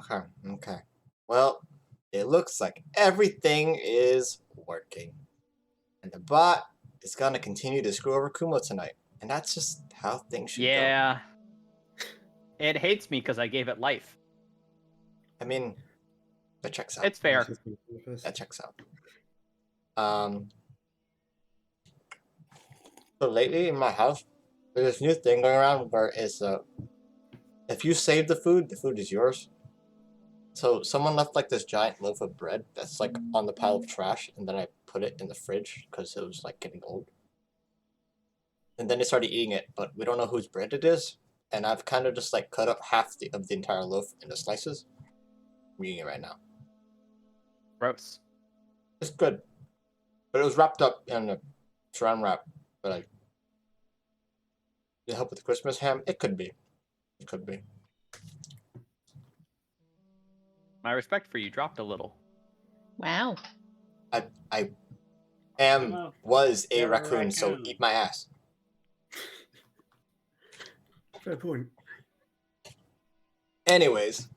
Okay. Well, it looks like everything is working. And the bot is gonna continue to screw over Kumo tonight. And that's just how things should go. Yeah. It hates me because I gave it life. I mean, that checks out. It's fair. That checks out. So lately in my house, there's this new thing going around where it's if you save the food is yours. So someone left like this giant loaf of bread that's like on the pile of trash, and then I put it in the fridge because it was like getting old. And then they started eating it, but we don't know whose bread it is. And I've kind of just like cut up half of the entire loaf into slices. I'm eating it right now. Gross. It's good, but it was wrapped up in a saran wrap. But like, did it help with the Christmas ham? It could be. It could be. My respect for you dropped a little. Wow. I was a raccoon, so eat my ass. Fair point. Anyways,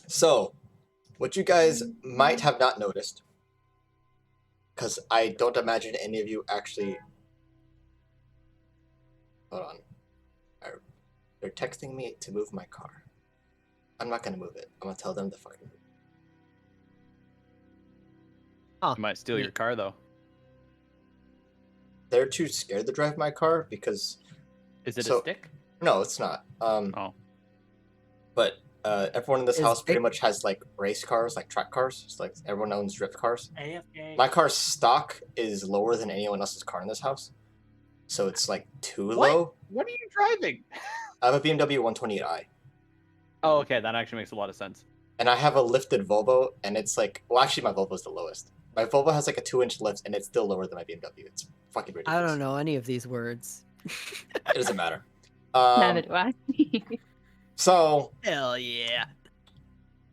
so what you guys might have not noticed, because I don't imagine any of you actually. Hold on. They're texting me to move my car. I'm not gonna move it. I'm gonna tell them to fucking move it. I might steal your car though. They're too scared to drive my car because. Is it a stick? No, it's not. But everyone in this house pretty much has like race cars, like track cars. It's like everyone owns drift cars. AFK. My car's stock is lower than anyone else's car in this house, so it's like too low. What are you driving? I have a BMW 128i. Oh, okay, that actually makes a lot of sense. And I have a lifted Volvo, and it's like, well, actually, my Volvo's the lowest. My Volvo has like a 2-inch lift, and it's still lower than my BMW. It's fucking ridiculous. I don't know any of these words. It doesn't matter. Neither do I. So, Hell yeah.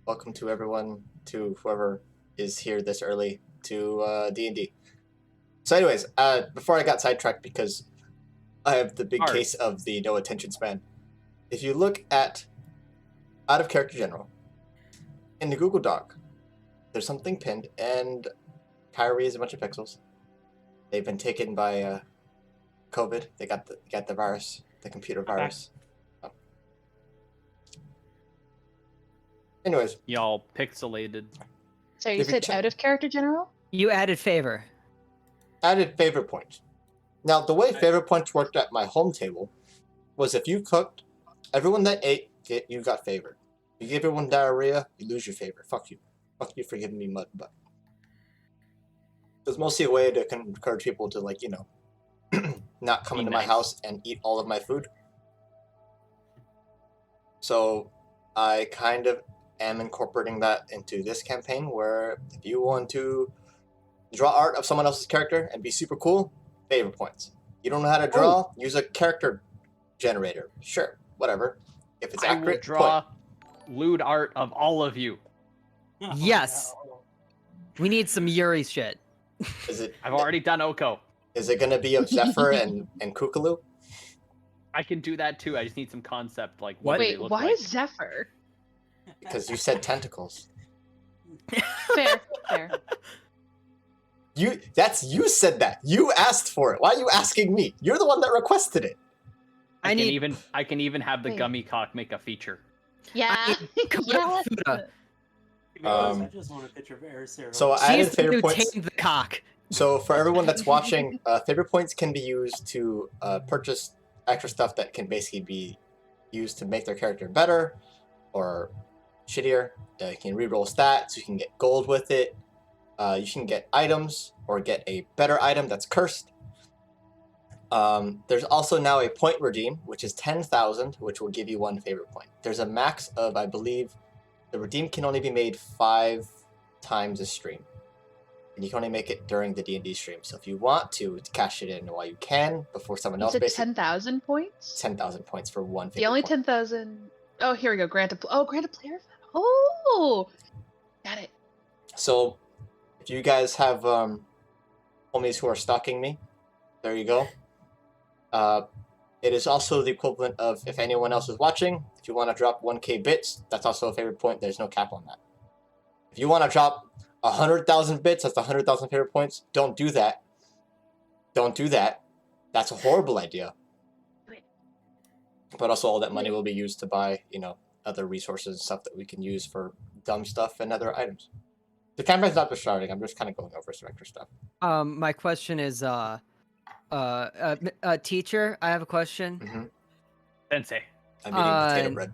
welcome to everyone, to whoever is here this early, to D&D. So anyways, before I got sidetracked because I have the big case of the no attention span. If you look at out of character general, in the Google Doc, there's something pinned, and Kyrie is a bunch of pixels. They've been taken by COVID. They got the virus, the computer virus. Oh. Anyways, y'all pixelated. So you said out of character general? You added favor. Added favor points. Now, the way favor points worked at my home table was if you cooked, everyone that ate, you got favored. You gave everyone diarrhea, you lose your favor. Fuck you. Fuck you for giving me mud butt. It was mostly a way to encourage people to, like, you know, not come into my house and eat all of my food. So I kind of am incorporating that into this campaign where if you want to draw art of someone else's character and be super cool, favor points. You don't know how to draw? Use a character generator. Sure, whatever. If it's accurate, I will draw lewd art of all of you. Yes. We need some Yuri shit. Is it? I've already done Oko. Is it gonna be of Zephyr and Kookaloo? I can do that too. I just need some concept. Like, what? Wait, why is Zephyr? Because you said tentacles. Fair. You said that. You asked for it. Why are you asking me? You're the one that requested it. I can even have the gummy cock make a feature. Yeah. I just want a picture of air cereal. So I added favor points. The cock. So for everyone that's watching, favor points can be used to purchase extra stuff that can basically be used to make their character better or shittier. You can reroll stats. You can get gold with it. You can get items or get a better item that's cursed. There's also now a point redeem, which is 10,000, which will give you 1 favor point. There's a max of, I believe, the redeem can only be made 5 times a stream. And you can only make it during the D&D stream. So if you want to cash it in while you can, before someone else basically... 10,000 points? 10,000 points for 1 favor The only point. 10,000... Oh, here we go. Grant a player... Oh! Got it. So, if you guys have homies who are stalking me, there you go. It is also the equivalent of, if anyone else is watching, if you want to drop 1k bits, that's also a favorite point. There's no cap on that. If you want to drop 100,000 bits, that's 100,000 favorite points. Don't do that. Don't do that. That's a horrible idea. But also all that money will be used to buy, other resources and stuff that we can use for dumb stuff and other items. The campaign's not just starting. I'm just kind of going over some extra stuff. My question is, teacher, I have a question. Mm-hmm. Sensei. I'm eating potato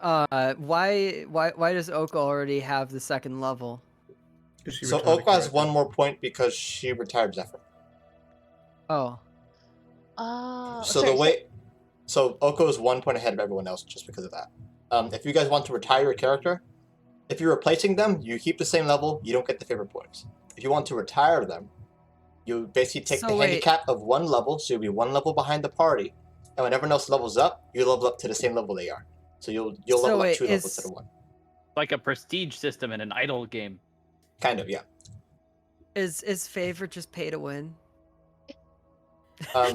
bread. Why does Oka already have the second level? So Oka has one more point because she retired Zephyr. Oh. So Oko is 1 point ahead of everyone else just because of that. If you guys want to retire your character, if you're replacing them, you keep the same level, you don't get the favorite points. If you want to retire them, you basically take the handicap of 1 level, so you'll be 1 level behind the party, and when everyone else levels up, you level up to the same level they are. So you'll level up 2 levels instead of 1. Like a prestige system in an idle game. Kind of, yeah. Is favor just pay to win? I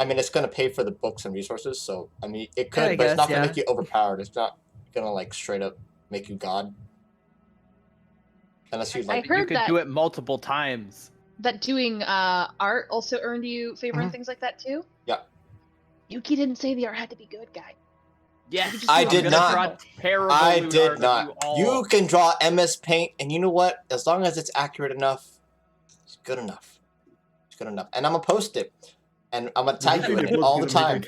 mean, it's gonna pay for the books and resources, so I mean, it could, but it's not gonna make you overpowered. It's not gonna like straight up make you god. Unless you like, you could do it multiple times. That doing art also earned you favor and things like that too. Yeah. Yuki didn't say the art had to be good, guy. Yeah, I did not. I did not. You You can draw MS Paint, and you know what? As long as it's accurate enough, it's good enough. Good enough, and I'm gonna post it, and I'm gonna tag you in it all the time.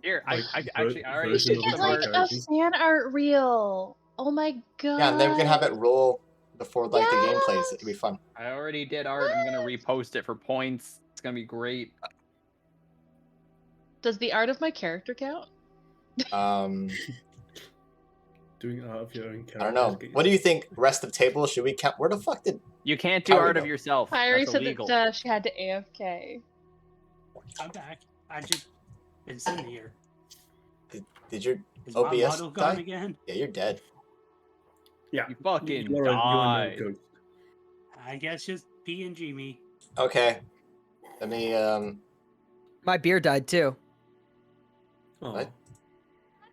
Here, I already You should get like a fan art reel. Oh my god. Yeah, and then we're gonna have it roll before like the game plays. It'll be fun. I already did art. I'm gonna repost it for points. It's gonna be great. Does the art of my character count? Doing art of your own character. I don't know. What do you think? Rest of table? Should we count? Where the fuck did? You can't do art of yourself. Kyrie said that she had to AFK. I'm back. I just been sitting here. Did your Is OBS my model gone die? again? Yeah, you're dead. Yeah. You fucking You're died. no ghost. I guess just PNG me. Okay. Let me My beer died too. Oh. What?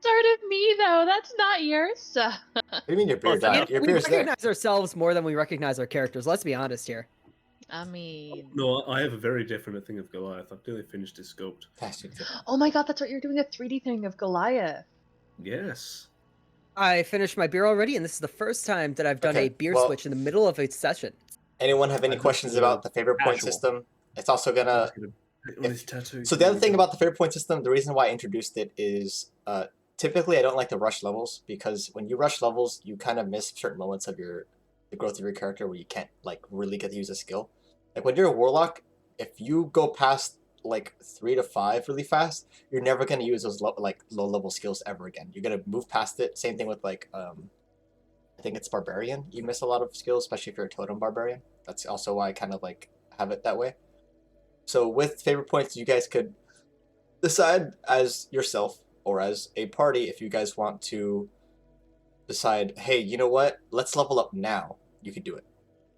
That's art of me though. That's not yours. What do you mean your beer died? Your We beer's there. recognize ourselves more than we recognize our characters. Let's be honest here. I mean. No, I have a very different thing of Goliath. I've nearly finished his sculpt. Oh my god, that's right. You're doing a 3D thing of Goliath. Yes. I finished my beer already, and this is the first time that I've done a beer switch in the middle of a session. Anyone have any questions about the favorite point system? It's also gonna. So the other thing about the favorite point system, the reason why I introduced it is, typically I don't like to rush levels, because when you rush levels, you kind of miss certain moments of the growth of your character where you can't like really get to use a skill. Like when you're a warlock, if you go past like 3 to 5 really fast, you're never gonna use those low level skills ever again. You're gonna move past it. Same thing with like I think it's barbarian. You miss a lot of skills, especially if you're a totem barbarian. That's also why I kind of like have it that way. So with favorite points, you guys could decide as yourself or as a party if you guys want to decide, hey, you know what? Let's level up now. You could do it.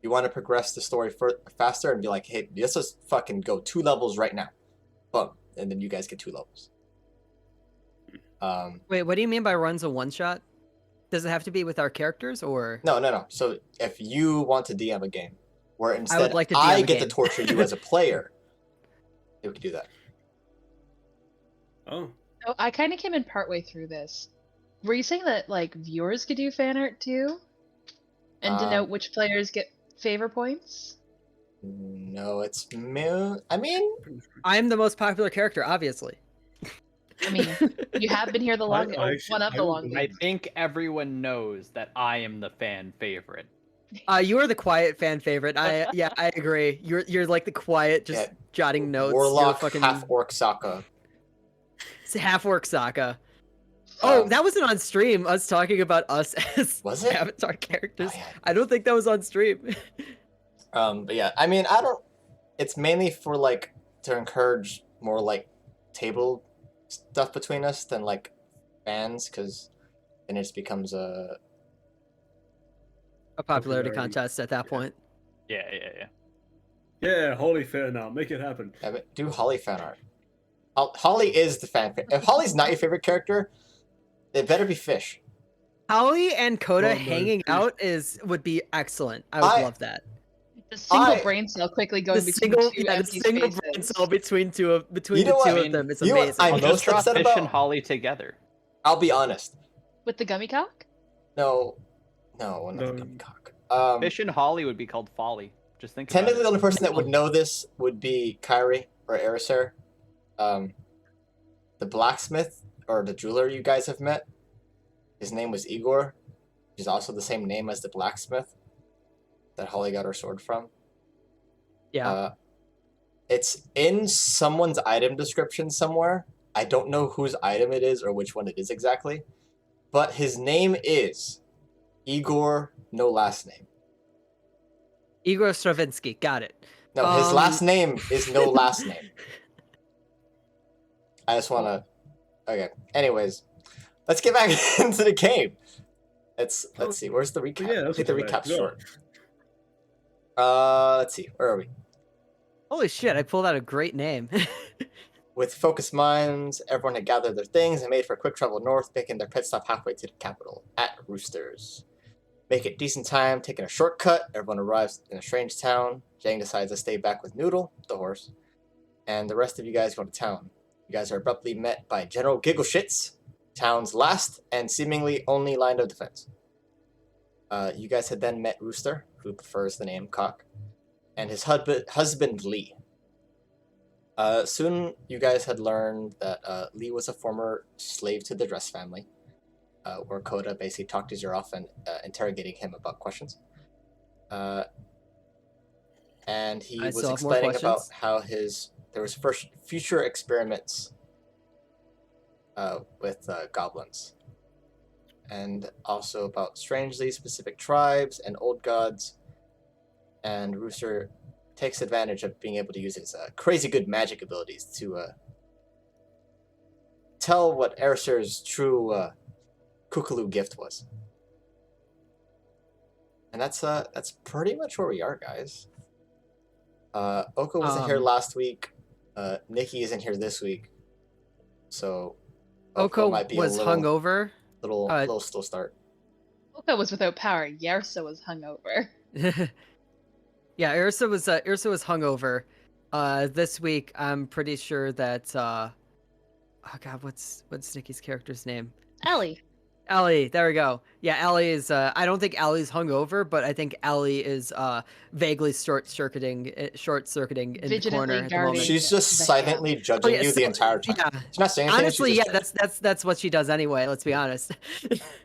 You want to progress the story faster and be like, hey, let's just fucking go 2 levels right now. Boom. And then you guys get 2 levels. Wait, what do you mean by runs a one-shot? Does it have to be with our characters, or...? No. So if you want to DM a game, where instead I get to torture you as a player, we could do that. Oh. Oh, I kind of came in partway through this. Were you saying that like viewers could do fan art too, and denote which players get favor points? No, it's me. I mean, I'm the most popular character, obviously. I mean, you have been here the longest. One of the longest. I think everyone knows that I am the fan favorite. You are the quiet fan favorite. I agree. You're like the quiet, just jotting notes. Warlock, half orc Sokka. It's half orc Sokka. Oh, that wasn't on stream. Us talking about us as Avatar characters. Oh, yeah. I don't think that was on stream. But yeah, I mean, I don't. It's mainly for like to encourage more like table stuff between us than like fans, because then it just becomes a popularity contest at that point. Yeah. Yeah, Holly fan art. Make it happen. Yeah, but do Holly fan art. Holly is the fan. If Holly's not your favorite character, it better be Fish. Holly and Coda hanging out would be excellent. I would love that. The single brain cell quickly going between two empty spaces. Brain cell between the two of them is amazing. I'll just draw Fish and Holly together. I'll be honest. With the gummy cock? No, not the gummy cock. Fish and Holly would be called Folly. Just think. Technically, the only person that would know this would be Kyrie or Erisir. The blacksmith or the jeweler you guys have met. His name was Igor. He's also the same name as the blacksmith that Holly got her sword from. Yeah. It's in someone's item description somewhere. I don't know whose item it is or which one it is exactly. But his name is Igor, no last name. Igor Stravinsky, got it. No, his last name is no last name. I just want to... Okay, anyways. Let's get back into the game. Let's see. Where's the recap? Yeah, I think the recap's short. Let's see. Where are we? Holy shit! I pulled out a great name. With focused minds, everyone had gathered their things and made for a quick travel north, making their pit stop halfway to the capital at Roosters. Make it decent time, taking a shortcut. Everyone arrives in a strange town. Jang decides to stay back with Noodle, the horse, and the rest of you guys go to town. You guys are abruptly met by General Giggleshits, town's last and seemingly only line of defense. You guys had then met Rooster, who prefers the name Cock, and his husband Lee. Soon you guys had learned that Lee was a former slave to the Dress family, where Coda basically talked his ear off and interrogating him about questions. And he was explaining about how there was future experiments with goblins, and also about strangely specific tribes and old gods. And Rooster takes advantage of being able to use his crazy good magic abilities to tell what Erisir's true Kookaloo gift was. And that's pretty much where we are, guys. Oko wasn't here last week. Nikki isn't here this week. So Oko might be was hungover. Little slow start. Oko was without power. Yersa was hungover. Yeah, Ursa was hungover. This week, I'm pretty sure that oh god, what's Nikki's character's name? Ellie. Ellie, there we go. Yeah, Ellie is. I don't think Ellie's hungover, but I think Ellie is vaguely short-circuiting in the corner at the moment. She's just silently judging you the entire time. Yeah. She's not saying anything. Honestly, yeah, that's what she does anyway. Let's be honest.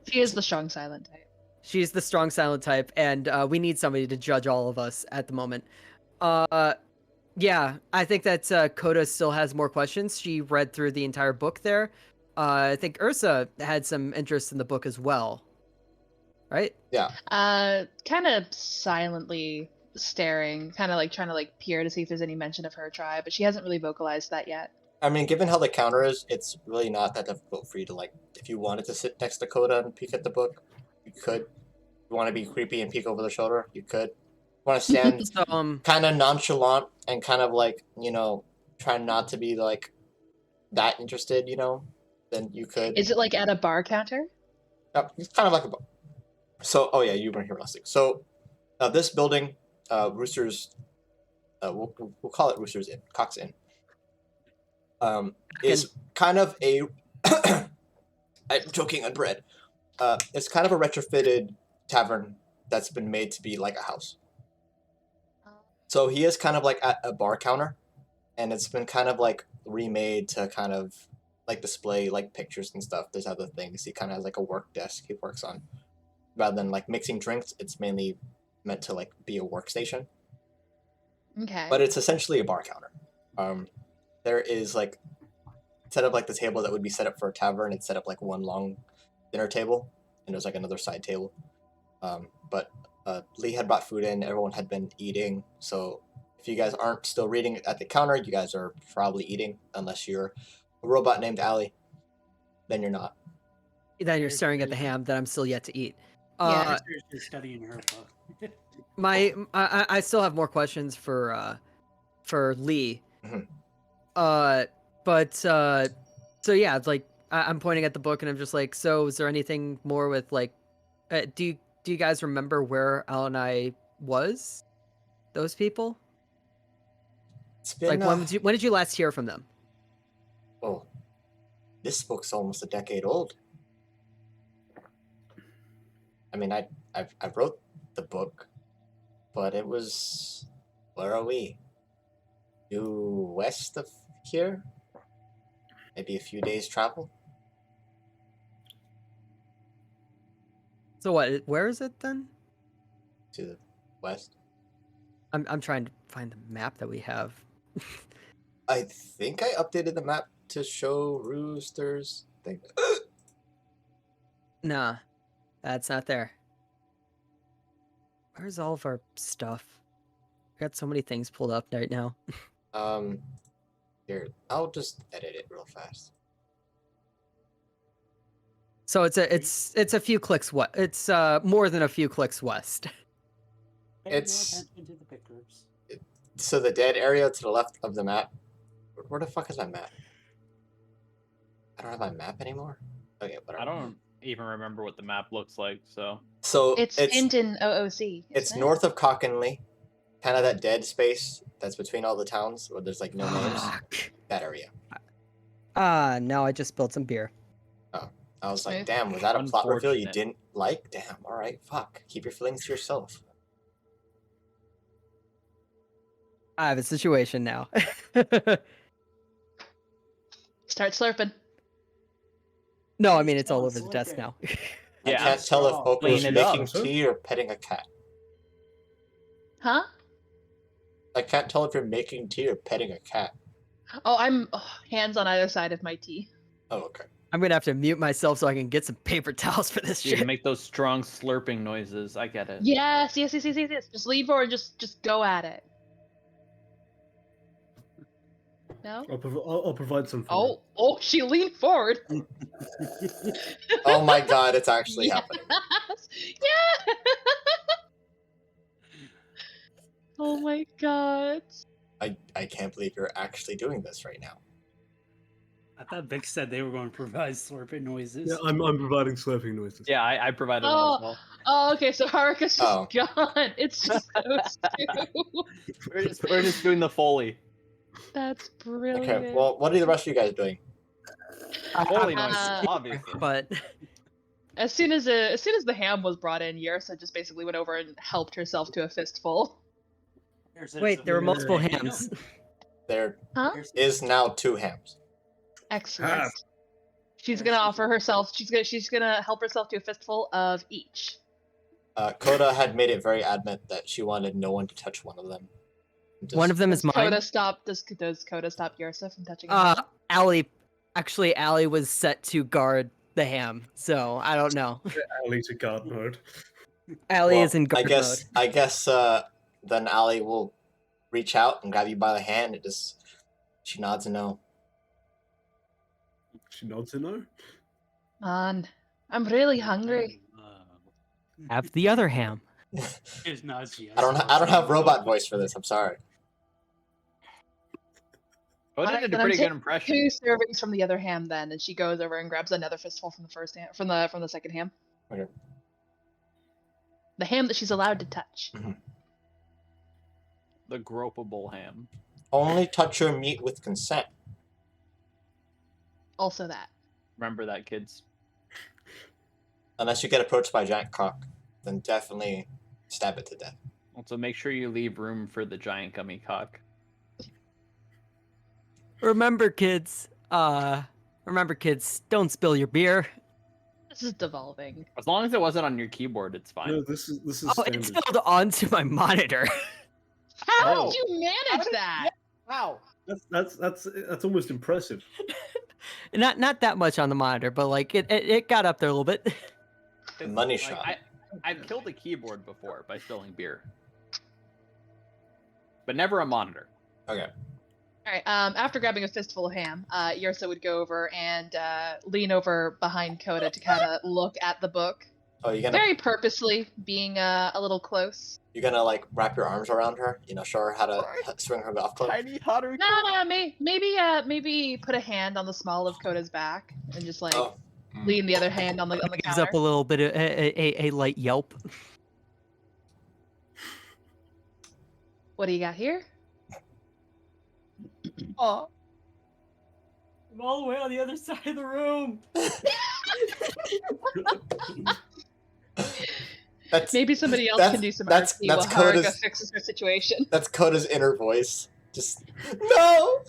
She is the strong silent type. She's the strong silent type, and we need somebody to judge all of us at the moment. Yeah, I think that Coda still has more questions. She read through the entire book there. I think Ursa had some interest in the book as well. Right? Yeah. Kind of silently staring, kind of like trying to like peer to see if there's any mention of her tribe, but she hasn't really vocalized that yet. I mean, given how the counter is, it's really not that difficult for you to, like, if you wanted to sit next to Coda and peek at the book, you could. If you want to be creepy and peek over the shoulder, you could. You want to stand kind of nonchalant and kind of, like, you know, try not to be, like, that interested, you know, then you could. Is it, like, at a bar counter? No, it's kind of like a bar. So, oh yeah, you weren't here last week. So, this building, Roosters, we'll call it Roosters Inn, Cox Inn, is kind of a, I'm joking on bread. It's kind of a retrofitted tavern that's been made to be like a house. So he is kind of like at a bar counter, and it's been kind of like remade to kind of like display like pictures and stuff. There's other things. He kind of has like a work desk he works on. Rather than like mixing drinks, it's mainly meant to like be a workstation. Okay. But it's essentially a bar counter. There is like set up like the table that would be set up for a tavern. It's set up like one long dinner table, and there's like another side table. But Lee had brought food in. Everyone had been eating. So if you guys aren't still reading at the counter, you guys are probably eating, unless you're a robot named Allie. Then you're not. Then you're staring at the ham that I'm still yet to eat. Yeah, just studying her book. I still have more questions for Lee. Mm-hmm. But so yeah, it's like I'm pointing at the book and I'm just like, so is there anything more with like, do you guys remember where Al and I was? Those people? It's been Like when did you last hear from them? oh, this book's almost a decade old. I mean, I wrote the book, but it was, where are we? Due west of here? Maybe a few days travel. So what? Where is it then? To the west. I'm trying to find the map that we have. I think I updated the map to show roosters. Nah, that's not there. Where's all of our stuff? I got so many things pulled up right now. Here, I'll just edit it real fast. So it's a few clicks it's more than a few clicks west. It's- Pay more attention to the pictures. So the dead area to the left of the map. Where the fuck is my map? I don't have my map anymore. Okay, whatever. I don't even remember what the map looks like. So So It's pinned in OOC. it's isn't it? north of Cockinley, kind of that dead space that's between all the towns where there's like no names. Fuck. That area. No, I just spilled some beer. I was like, Smooth. damn, was that a plot reveal you Unfortunate. didn't like? Damn, alright, fuck. Keep your feelings to yourself. I have a situation now. Start slurping. No, I mean it's all over the desk now. I Yeah. can't tell if Oprah's Clean it making up. tea or petting a cat. Huh? I can't tell if you're making tea or petting a cat. Oh, I'm hands on either side of my tea. Oh, okay. I'm gonna have to mute myself so I can get some paper towels for this you shit. can make those strong slurping noises. I get it. Yes. Just lean forward. Just go at it. No. I'll provide some. For Oh, she leaned forward. Oh my god, it's actually Yes. happening. Yeah. Oh my god. I can't believe you're actually doing this right now. I thought Vic said they were going to provide slurping noises. Yeah, I'm providing slurping noises. Yeah, I provided them Oh. as well. Oh, okay. So Haruka's just Oh. gone. It's just those two. We're just doing the Foley. That's brilliant. Okay, well, what are the rest of you guys doing? Foley noise, Uh, obviously. But As soon as the ham was brought in, Yersa just basically went over and helped herself to a fistful. wait, there were multiple hams. There Huh? is now 2 hams. Excellent. Half. She's gonna offer herself. She's gonna help herself to a fistful of each. Coda had made it very adamant that she wanted no one to touch one of them. One of them is Does mine. Coda stop? Does Coda stop Yersa from touching? Allie was set to guard the ham, so I don't know. Ali to guard mode. Allie Well, is in guard mode. I guess then Allie will reach out and grab you by the hand and just she nods a no. She nods a no. Man, I'm really hungry. Have the other ham. It's nausea. I don't have robot voice for this. I'm sorry. Coda Alright, did a then I'm pretty good taking impression. 2 servings from the other ham then, and she goes over and grabs another fistful from the first ham, from the second ham. Okay. The ham that she's allowed to touch. The gropable ham. Only touch your meat with consent. Also that. Remember that, kids. Unless you get approached by a giant cock, then definitely stab it to death. Also, make sure you leave room for the giant gummy cock. Remember, kids. Don't spill your beer. This is devolving. As long as it wasn't on your keyboard, it's fine. No, this is Oh, it standard. spilled onto my monitor. How Oh. did you manage that? Wow. That's almost impressive. Not that much on the monitor, but like it got up there a little bit. Money shot. I've killed a keyboard before by spilling beer, but never a monitor. Okay. All right. After grabbing a fistful of ham, Yersa would go over and lean over behind Coda to kind of look at the book. Oh, you gonna Very purposely being a little close. you gonna like wrap your arms around her? You know, show her how to swing her golf club. Tiny Haruka. No, maybe put a hand on the small of Koda's back and just like Oh. lean the other hand on the Gives counter. up a little bit of a light yelp. What do you got here? Oh, I'm all the way on the other side of the room. That's Maybe somebody else that's- can do some that's- RP while that's Haruka Koda's- fixes her situation. that's Coda's inner voice. Just no.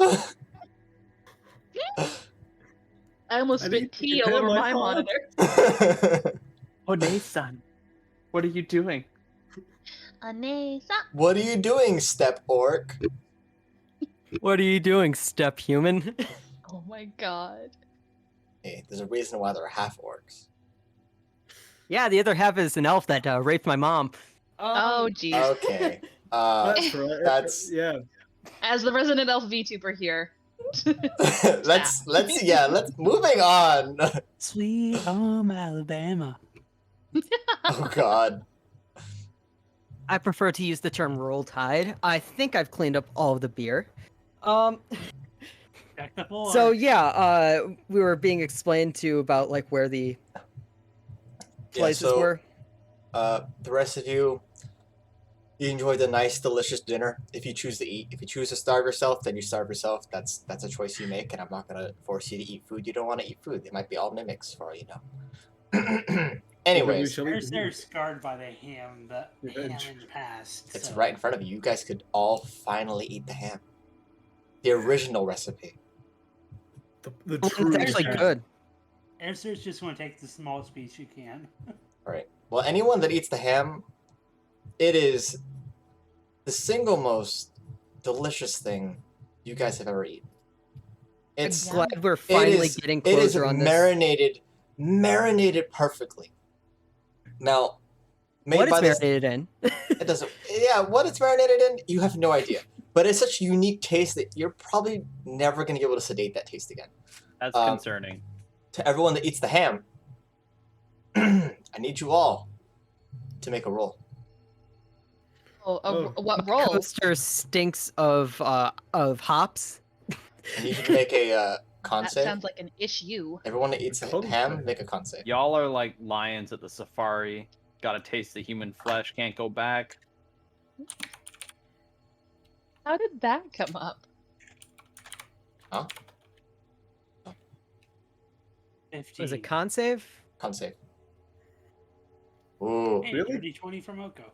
I almost I spit didn't tea all prepare over my my thought. monitor. One-san, what are you doing? What are you doing, step orc? What are you doing, step human? Oh my god. Hey, there's a reason why they're half orcs. Yeah, the other half is an elf that raped my mom. Oh jeez. Okay. That's right. That's- yeah. As the resident elf VTuber here. let's moving on. Sweet home Alabama. Oh God. I prefer to use the term roll tide. I think I've cleaned up all of the beer. Check the floor. So yeah, we were being explained to about like where the places so, were. The rest of you enjoyed a nice, delicious dinner. If you choose to eat, if you choose to starve yourself, then you starve yourself. That's a choice you make, and I'm not gonna force you to eat food. You don't want to eat food. They might be all mimics for all you know. Anyways, They're scarred by the ham, ham in the past. it's so. right in front of you. You guys could all finally eat the ham. The original recipe. The Oh, true it's actually ham. good. Airstairs just want to take the smallest piece you can. Alright. Well, anyone that eats the ham, it is the single most delicious thing you guys have ever eaten. It's I'm glad we're it finally is- getting it is closer on this. marinated perfectly. Now, made What by it's this, marinated in. it doesn't. Yeah, what it's marinated in, you have no idea. But it's such a unique taste that you're probably never going to be able to sedate that taste again. That's Um, concerning. To everyone that eats the ham, I need you all to make a roll. What role? Coaster stinks of hops. I need you to make a con That save. sounds like an issue. Everyone that eats Con ham, save. make a con save. Y'all are like lions at the safari. Gotta taste the human flesh, can't go back. How did that come up? Huh? 50. Was it con save? Con save. Ooh. Hey, Really? dirty 20 from Oko.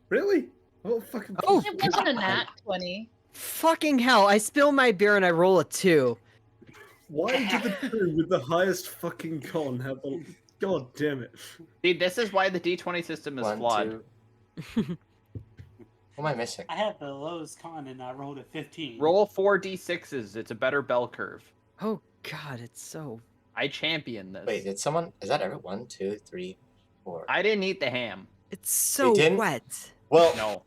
Really? Oh fucking. Oh, It wasn't a God. nat 20. Fucking hell! I spill my beer and I roll a 2. Why did the two with the highest fucking con have the? God damn it! See, this is why the D20 system is One, flawed. two. What am I missing? I had the lowest con and I rolled a 15. Roll 4 D6s. It's a better bell curve. Oh God, it's so. I champion this. Wait, did someone? Is that every 1, 2, 3, 4? I didn't eat the ham. It's so didn't? wet. Well, No.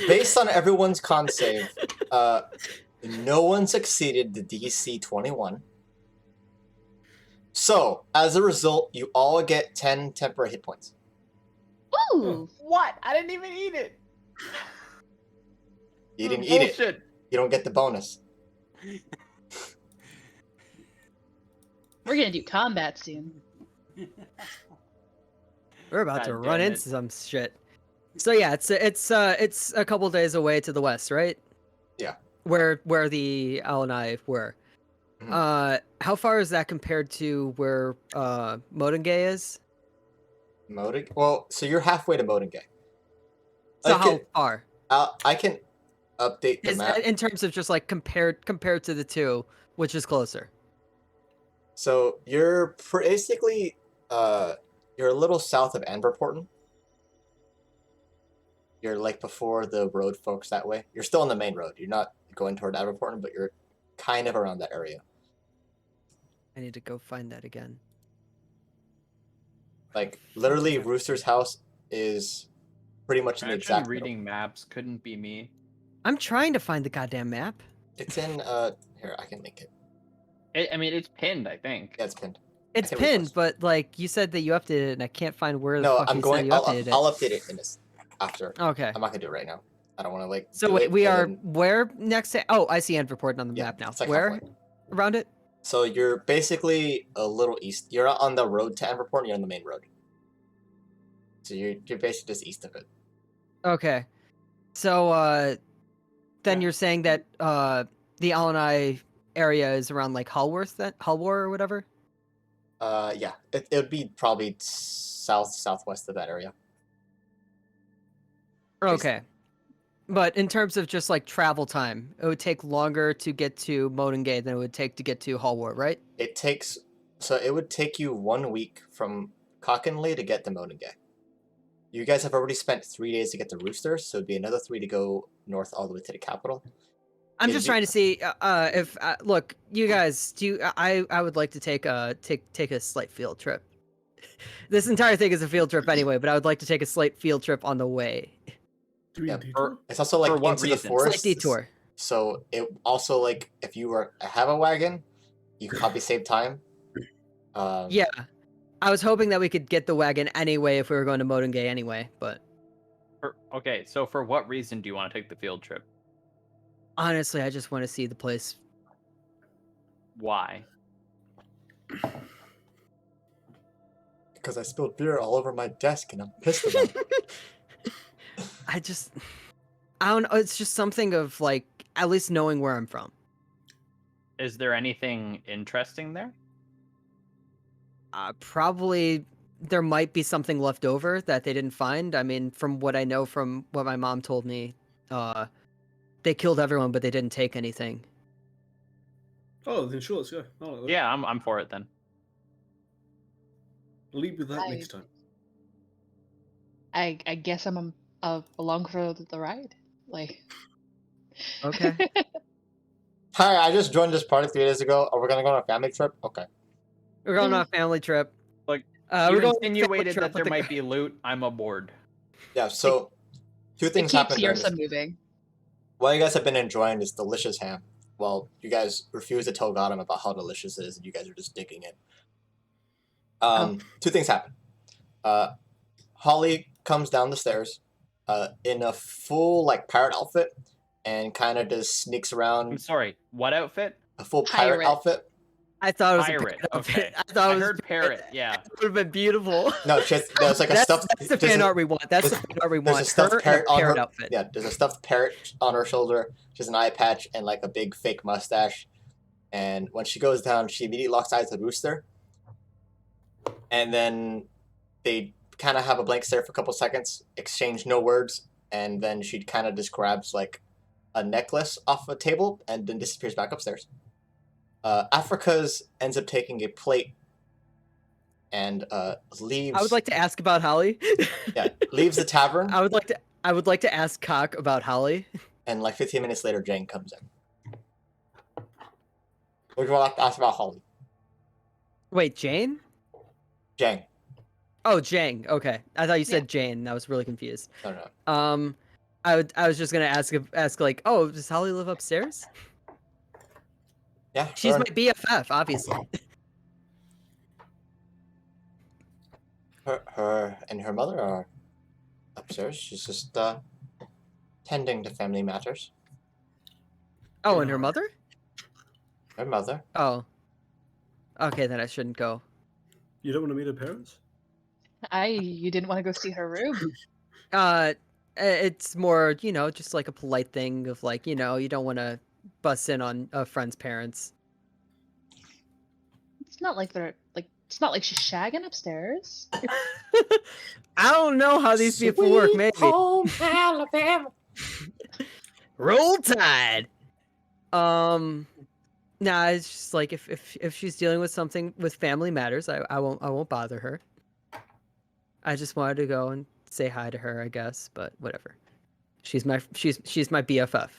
based on everyone's con save, no one succeeded the DC 21. So, as a result, you all get 10 temporary hit points. Ooh! What? I didn't even eat it. You didn't eat it. Bullshit. You don't get the bonus. We're gonna do combat soon. We're about God to damn run it. into some shit. So yeah, it's a couple days away to the west, right? Yeah. Where the Al and I were. Mhm. How far is that compared to where Modengay is? Moding? Well, so you're halfway to Modingay. So I how can- far? I can update the Is, map. in terms of just like compared to the two, which is closer? So you're basically you're a little south of Anverporten. You're like before the road folks that way. You're still on the main road. You're not going toward Anverporten, but you're kind of around that area. I need to go find that again. Like literally, Rooster's house is pretty much in the Imagine exact middle. reading maps couldn't be me. I'm trying to find the goddamn map. It's in here. I can link it. I mean, it's pinned, I think. Yeah, it's pinned. It's think we pinned, posted. but like you said that you updated it, and I can't find where the No, fuck I'm you going. said you updated it. I'll update it in this after. Okay. I'm not gonna do it right now. I don't want to like. So do wait, it we and are then- where next to? Oh, I see end report on the Yeah, map now. it's like Where halfway. around it? So you're basically a little east. You're not on the road to Enverport. You're on the main road. So you're basically just east of it. Okay. So then Yeah. you're saying that the Alani area is around like Hullworth, then Hullwar or whatever. Yeah, it would be probably southwest of that area. Okay. But in terms of just like travel time, it would take longer to get to Modengay than it would take to get to Hullwar, right? It would take you 1 week from Cockinley to get to Monaghan. You guys have already spent 3 days to get to Rooster, so it'd be another 3 to go north all the way to the capital. I'm It'd just be- trying to see if look, you guys I would like to take a slight field trip. This entire thing is a field trip anyway, but I would like to take a slight field trip on the way. Do we Yeah, detour? It's also like For what into the reason? forest. Slight detour. So it also like if you were have a wagon, you could probably save time. Yeah. I was hoping that we could get the wagon anyway if we were going to Modengay anyway, but Okay, so for what reason do you want to take the field trip? honestly, I just want to see the place. Why? Because I spilled beer all over my desk and I'm pissed about it. I don't know, it's just something of like at least knowing where I'm from. Is there anything interesting there? Probably there might be something left over that they didn't find. I mean, from what I know from what my mom told me, they killed everyone, but they didn't take anything. Oh, then sure, let's go. I like that. Yeah, I'm for it then. Lead with that I- next time. I guess I'm along for the ride. Like. Okay. Hi, I just joined this party 3 days ago. Are we gonna go on a family trip? Okay. We're going on a family trip. Like, we're you going on a family insinuated trip that there with the- might be loot. I'm aboard. Yeah. So two It things keeps happened during Yersa this. moving. While you guys have been enjoying this delicious ham, well, you guys refuse to tell Gotham about how delicious it is, and you guys are just digging it. Two things happen. Holly comes down the stairs, in a full like pirate outfit, and kind of just sneaks I'm around. sorry. What outfit? A full pirate Pirate. outfit. I thought it was Pirate. a parrot outfit. Okay. I thought it I was heard parrot. Yeah. It would have been beautiful. No, there's like a stuffed. That's the there's fan a- art we want. That's the there's- fan art we There's want. a stuffed Her in parrot a on parrot her. outfit. Yeah, there's a stuffed parrot on her shoulder. She has an eye patch and like a big fake mustache. And when she goes down, she immediately locks eyes with Rooster. And then they kind of have a blank stare for a couple seconds, exchange no words, and then she kind of just grabs like a necklace off a table and then disappears back upstairs. Africa's ends up taking a plate and leaves. I would like to ask about Holly. Leaves the tavern. I would like to ask Cock about Holly. And like 15 minutes later, Jane comes in. What do you want to ask about Holly? Wait, Jane? Jane. Oh, Jang. Okay, I thought you said Jane. I was really confused. No. I was just gonna ask like, oh, does Holly live upstairs? Yeah. She's her, my BFF, obviously. her and her mother are upstairs. She's just tending to family matters. Oh, and her mother? Her mother. Oh. Okay, then I shouldn't go. You don't want to meet her parents? You didn't want to go see her room. It's more, just like a polite thing of like, you don't want to bust in on a friend's parents. It's not like it's not like she's shagging upstairs. I don't know how these people work, maybe. Home Alabama. Roll Tide. Nah, it's just like if she's dealing with something with family matters, I won't bother her. I just wanted to go and say hi to her, I guess, but whatever. She's my BFF.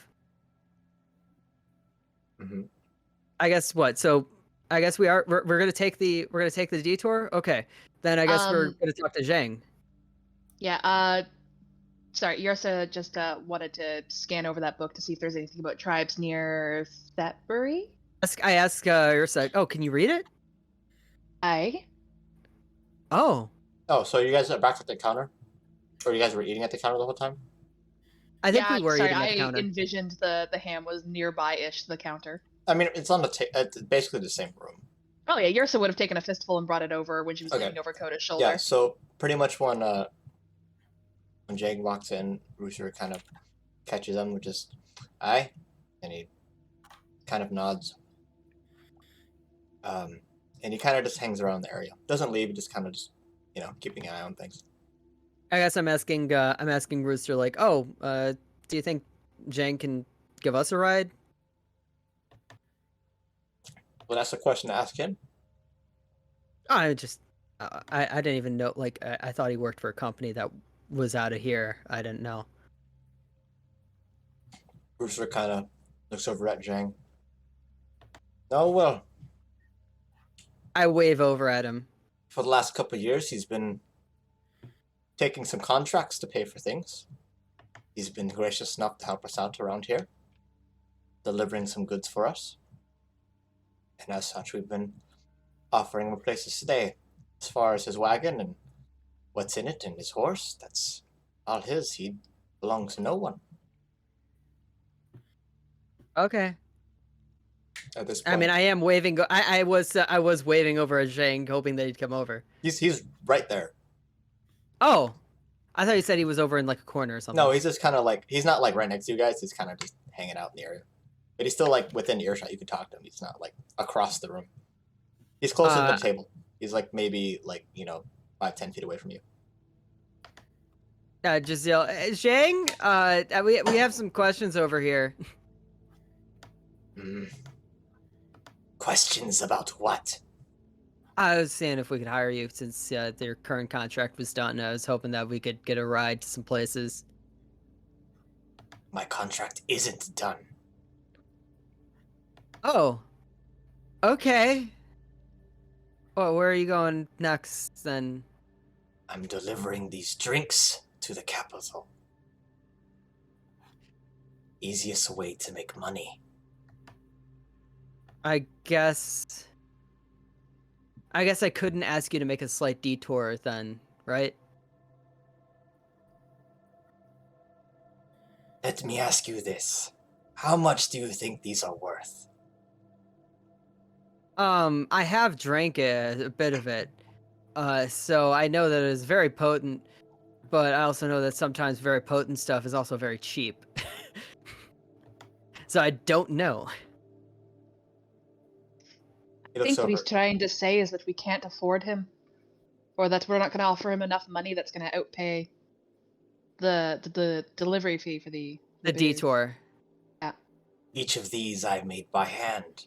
Mm-hmm. I guess what? So I guess we're gonna take the detour. Okay, then I guess we're gonna talk to Zhang. Yeah. Sorry, Yersa just wanted to scan over that book to see if there's anything about tribes near Thetbury. I asked Ursa, oh, can you read it? I. Oh, Oh, so you guys are back at the counter? Or you guys were eating at the counter the whole time? I think Yeah, we were sorry, eating at the I counter. envisioned the ham was nearby-ish to the counter. I mean, it's on it's basically the same room. Oh yeah, Yersa would have taken a fistful and brought it over when she was Okay. leaning over Coda's shoulder. Yeah, so pretty much when Jang walks in, Rooster kind of catches him with just, aye, and he kind of nods. And he kind of just hangs around the area. Doesn't leave, just kind of just, keeping an eye on things. I guess I'm asking Rooster like, oh, do you think Jang can give us a ride? Well, that's a question to ask him. I just, I didn't even know. Like, I thought he worked for a company that was out of here. I didn't know. Rooster kind of looks over at Jang. Oh, well, I wave over at him. for the last couple of years, he's been taking some contracts to pay for things. He's been gracious enough to help us out around here, delivering some goods for us. And as such, we've been offering him a place to stay. As far as his wagon and what's in it and his horse, that's all his. He belongs to no one. Okay. At this point, I mean, I am waving. I was waving over at Zhang, hoping that he'd come over. he's right there. Oh, I thought you said he was over in like a corner or something. No, he's just kind of like, he's not like right next to you guys. He's kind of just hanging out in the area. But he's still like within earshot. You can talk to him. He's not like across the room. He's closer to the table. He's like maybe like 5-10 feet away from you. Just yell, Zhang. We have some questions over here. Questions about what? I was saying if we could hire you since their current contract was done. I was hoping that we could get a ride to some places. My contract isn't done. Oh. Okay. Well, where are you going next then? I'm delivering these drinks to the capital. Easiest way to make money. I guess I couldn't ask you to make a slight detour then, right? Let me ask you this. How much do you think these are worth? I have drank a bit of it. So I know that it is very potent, but I also know that sometimes very potent stuff is also very cheap. So I don't know. I think what he's trying to say is that we can't afford him, or that we're not going to offer him enough money that's going to outpay the delivery fee for the booze. Detour. Yeah. Each of these I made by hand.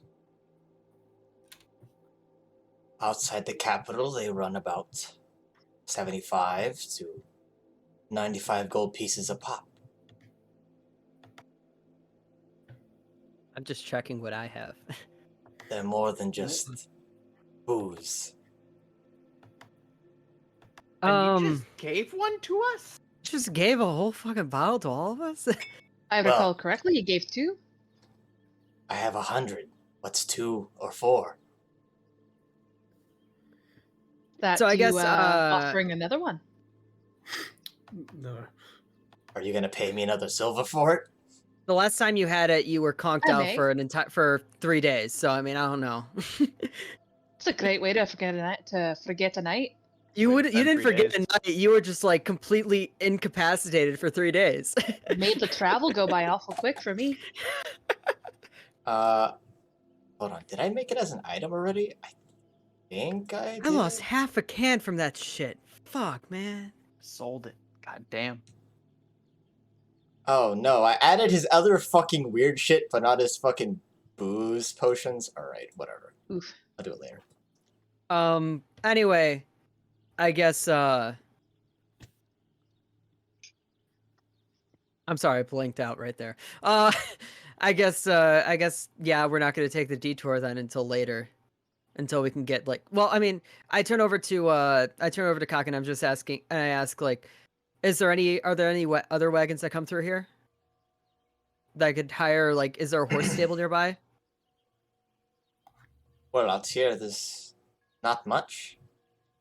Outside the capital, they run about 75 to 95 gold pieces a pop. I'm just checking what I have. They're more than just booze. And you just gave one to us? Just gave a whole fucking bottle to all of us? I recall correctly, he gave 2. I have 100. What's 2 or 4? That So I guess, offering another one. No. Are you gonna pay me another silver for it? The last time you had it, you were conked I out may. for 3 days. So I mean, I don't know. It's a great way to forget a night. You It's been didn't 3 forget days. the night. You were just like completely incapacitated for 3 days. It made the travel go by awful quick for me. Hold on. Did I make it as an item already? I think I did. I lost half a can from that shit. Fuck, man. Sold it. God damn. Oh no, I added his other fucking weird shit, but not his fucking booze potions. Alright, whatever. Oof. I'll do it later. Anyway, I guess I'm sorry, I blinked out right there. I guess yeah, we're not gonna take the detour then until later. Until we can get like, well, I mean, I turn over to Cock and I'm just asking, and I ask like, are there any other wagons that come through here that I could hire? Like, is there a horse stable nearby? Well, out here, there's Not much.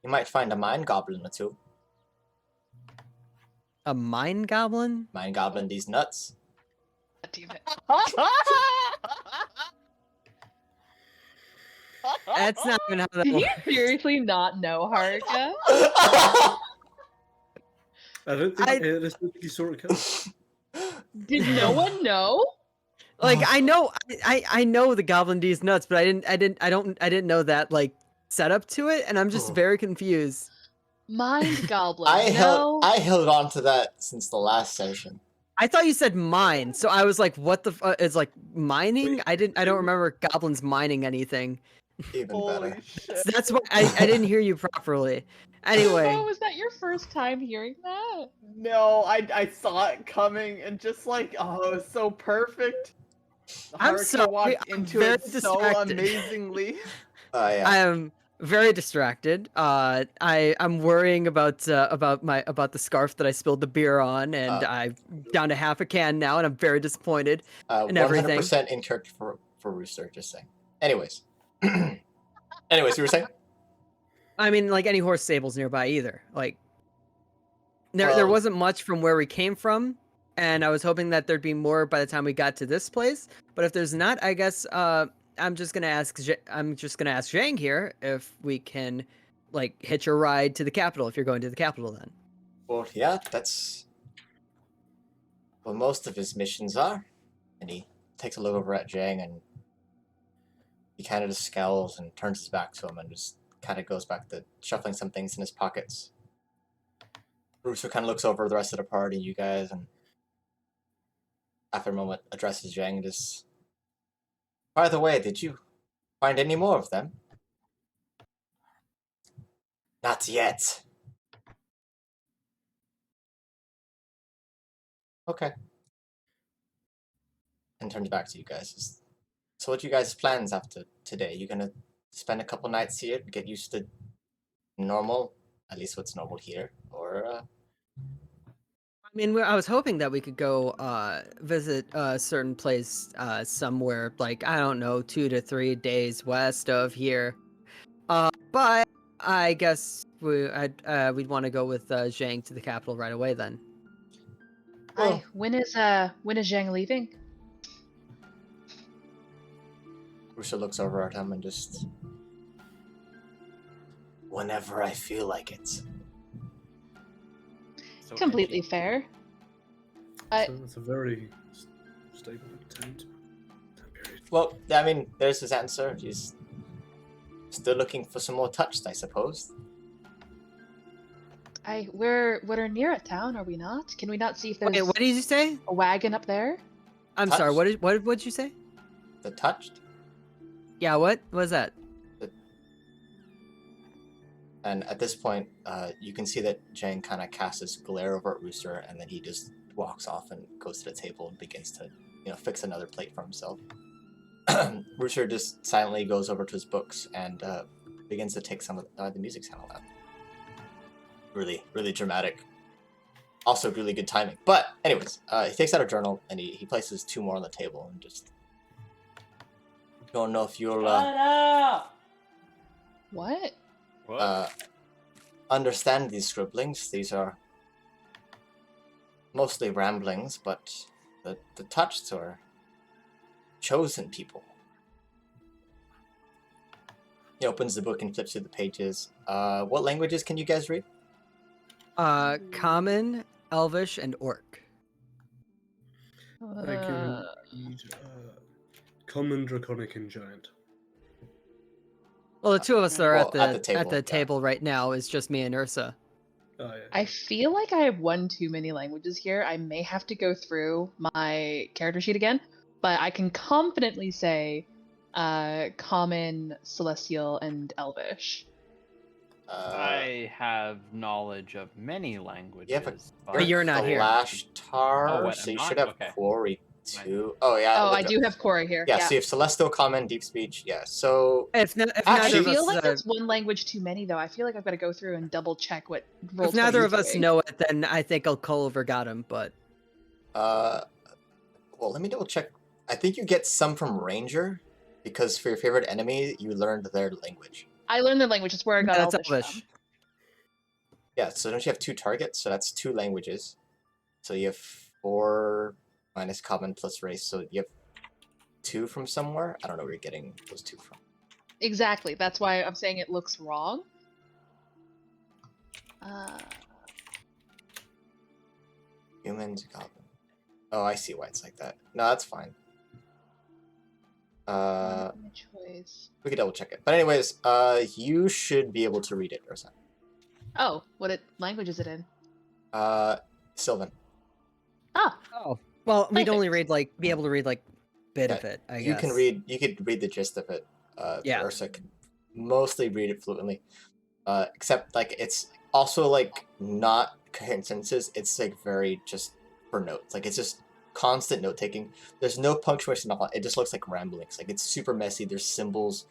You might find a mine goblin or two. A mine goblin? Mine goblin these nuts. God damn it. That's not even how that Did you works. seriously not know, Haruka? I don't think you saw it coming. Did no one know? Like I know the goblin D's nuts, but I didn't know that like setup to it, and I'm just very confused. Mind goblin. I no. held on to that since the last session. I thought you said mine, so I was like, "What the It's like mining." Wait. I don't remember goblins mining anything. Even better. That's why I didn't hear you properly. Anyway, Oh, was that your first time hearing that? No, I saw it coming and just like, oh, it was so perfect. I'm Haruka sorry, walked I'm into very it so distracted. amazingly. Yeah. I am very distracted. I'm worrying about the scarf that I spilled the beer on, and I'm down to half a can now, and I'm very disappointed in everything. 100% in character for Rooster. Just saying. Anyways, you were saying? I mean, like any horse stables nearby either. Like there Well- wasn't much from where we came from, and I was hoping that there'd be more by the time we got to this place. But if there's not, I guess I'm just gonna ask Zhang here if we can like hitch a ride to the capital if you're going to the capital then. Well, yeah, that's what most of his missions are. And he takes a look over at Zhang, and he kind of just scowls and turns his back to him and just kind of goes back to shuffling some things in his pockets. Rooster kind of looks over the rest of the party, you guys, and after a moment addresses Zhang and just, by the way, did you find any more of them? Not yet. Okay. And turns back to you guys. So what you guys' plans after today? You gonna spend a couple nights here, get used to normal, at least what's normal here, or I mean, I was hoping that we could go visit a certain place somewhere, like, I don't know, 2 to 3 days west of here. But I guess we'd want to go with Zhang to the capital right away then. Well- Hi. When is Zhang leaving? Rooster looks over at him and just, whenever I feel like it. So Completely edgy. fair. So it's a very stable time period. Well, I mean, there's his answer. He's still looking for some more touched, I suppose. We're near a town, are we not? Can we not see if there's Wait, what did you say? a wagon up there? I'm sorry. Touched? What did you say? The touched? Yeah, what was that? And at this point, you can see that Zhang kind of casts this glare over at Rooster, and then he just walks off and goes to the table and begins to, fix another plate for himself. Rooster just silently goes over to his books and begins to take some of the music's kind of loud. Really, really dramatic. Also, really good timing. But, anyways, he takes out a journal and he places 2 more on the table and just. Don't know if you'll What? understand these scribblings. These are mostly ramblings, but the touched are chosen people. He opens the book and flips through the pages. What languages can you guys read? Common, Elvish, and Orc. I can read Common, Draconic, and Giant. Well, the 2 of us are Well, at the yeah. table right now. Is just me and Ursa. Oh, yeah. I feel like I have one too many languages here. I may have to go through my character sheet again, but I can confidently say Common, Celestial, and Elvish. I have knowledge of many languages. Yeah, but But you're not here. Flashtar, Oh, wait, so I'm you not? should have Okay. Quarry too. Oh yeah. Oh, look I up. do have Cora here. Yeah, so you have Celestial, Common, Deep Speech. Yeah, so If I neither of feel us, like that's one language too many, though. I feel like I've got to go through and double check what roll. if neither of us know it, then I think I'll call over got him. But well, let me double check. I think you get some from Ranger, because for your favorite enemy, you learned their language. I learned their language. It's where I got Yeah, that's Elvish Elvish. from. Yeah, so don't you have 2 targets? So that's 2 languages. So you have 4 minus common plus race. So you have 2 from somewhere? I don't know where you're getting those 2 from. Exactly. That's why I'm saying it looks wrong. Humans, goblin. Oh, I see why it's like that. No, that's fine. Choice. We could double check it. But anyways, you should be able to read it, Ursa. Oh, what language is it in? Sylvan. Ah, Oh, well, we'd Perfect. only be able to read like bit of Yeah, it. I You guess. you could read the gist of it. Yeah. Ursa can mostly read it fluently. Except like it's also like not coherent sentences. It's like very just for notes. Like it's just constant note taking. There's no punctuation at all. It just looks like ramblings. Like it's super messy. There's symbols.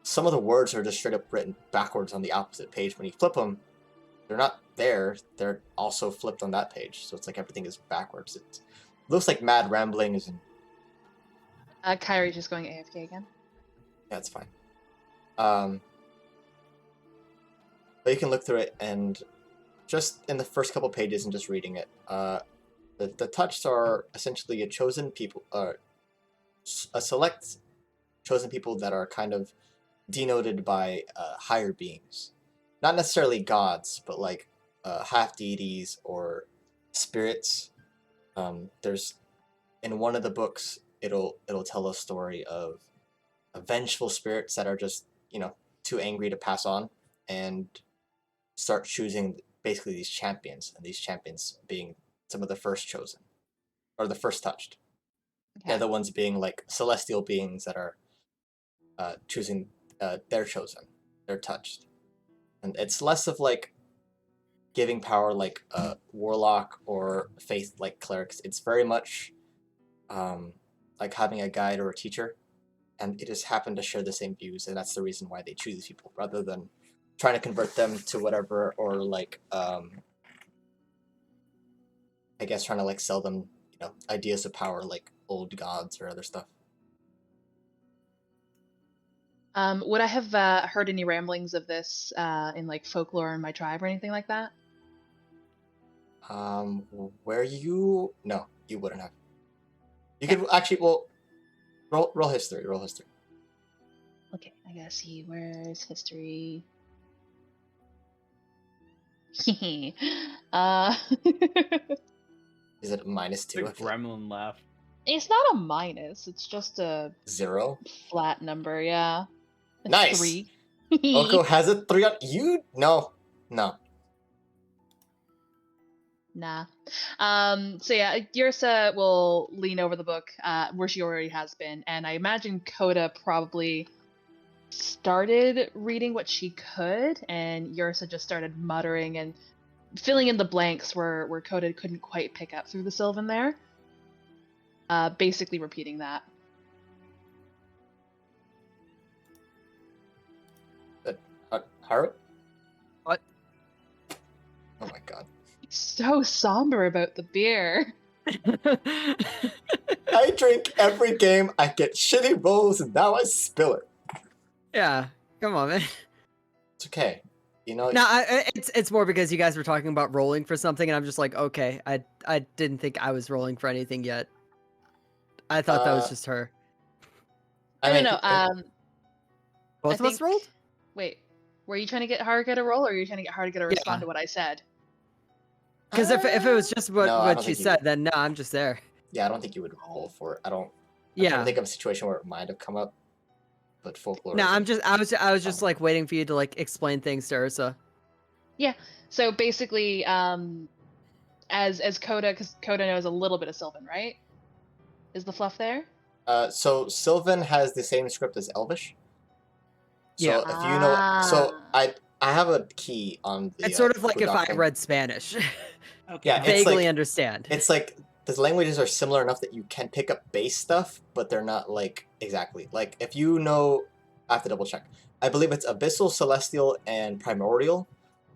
Some of the words are just straight up written backwards on the opposite page. When you flip them, they're not there. They're also flipped on that page. So it's like everything is backwards. It looks like mad ramblings. And Kyrie's just going AFK again. yeah, it's fine. But you can look through it and just in the first couple pages and just reading it, the touched are essentially a chosen people, a select chosen people that are kind of denoted by higher beings, not necessarily gods, but like half deities or spirits. There's in one of the books, it'll tell a story of vengeful spirits that are just too angry to pass on and start choosing basically these champions, and these champions being some of the first chosen or the first touched. Okay. The other ones being like celestial beings that are choosing they're chosen, they're touched, and it's less of like giving power like a warlock or faith like clerics. It's very much like having a guide or a teacher, and it just happened to share the same views, and that's the reason why they choose these people rather than trying to convert them to whatever, or like I guess trying to like sell them ideas of power like old gods or other stuff. Would I have heard any ramblings of this in like folklore in my tribe or anything like that? Where you no, you wouldn't have. You could actually roll history. Roll history. Okay, I gotta see where's history. Is it -2? The gremlin laugh. It's not a minus. It's just a 0. flat number. Yeah. It's Nice. 3. Oko has a 3 on you. No. Nah. So yeah, Yursa will lean over the book, where she already has been, and I imagine Coda probably started reading what she could, and Yursa just started muttering and filling in the blanks where Coda couldn't quite pick up through the Sylvan there. Basically repeating that. Haru? What? Oh my god. So somber about the beer. I drink every game, I get shitty rolls, and now I spill it. Yeah, come on, man. It's okay. No, it's more because you guys were talking about rolling for something, and I'm just like, okay, I didn't think I was rolling for anything yet. I thought that was just her. No. Both of us rolled? Wait, were you trying to get Haruka to roll, or are you trying to get Haruka to respond to what I said? Because if it was just what she said, then no, I'm just there. Yeah, I don't think you would roll for it. I'm trying to think of a situation where it might have come up, but folklore. No, I was just like waiting for you to like explain things to Ursa. Yeah. So basically, as Coda, because Coda knows a little bit of Sylvan, right? Is the fluff there? So Sylvan has the same script as Elvish. So Yeah. if you know, so I have a key on the. It's sort of like if I Kudokan. read Spanish. Okay. Yeah, Vaguely understand. It's like the languages are similar enough that you can pick up base stuff, but they're not like exactly. Like if you know, I have to double check. I believe it's Abyssal, Celestial, and Primordial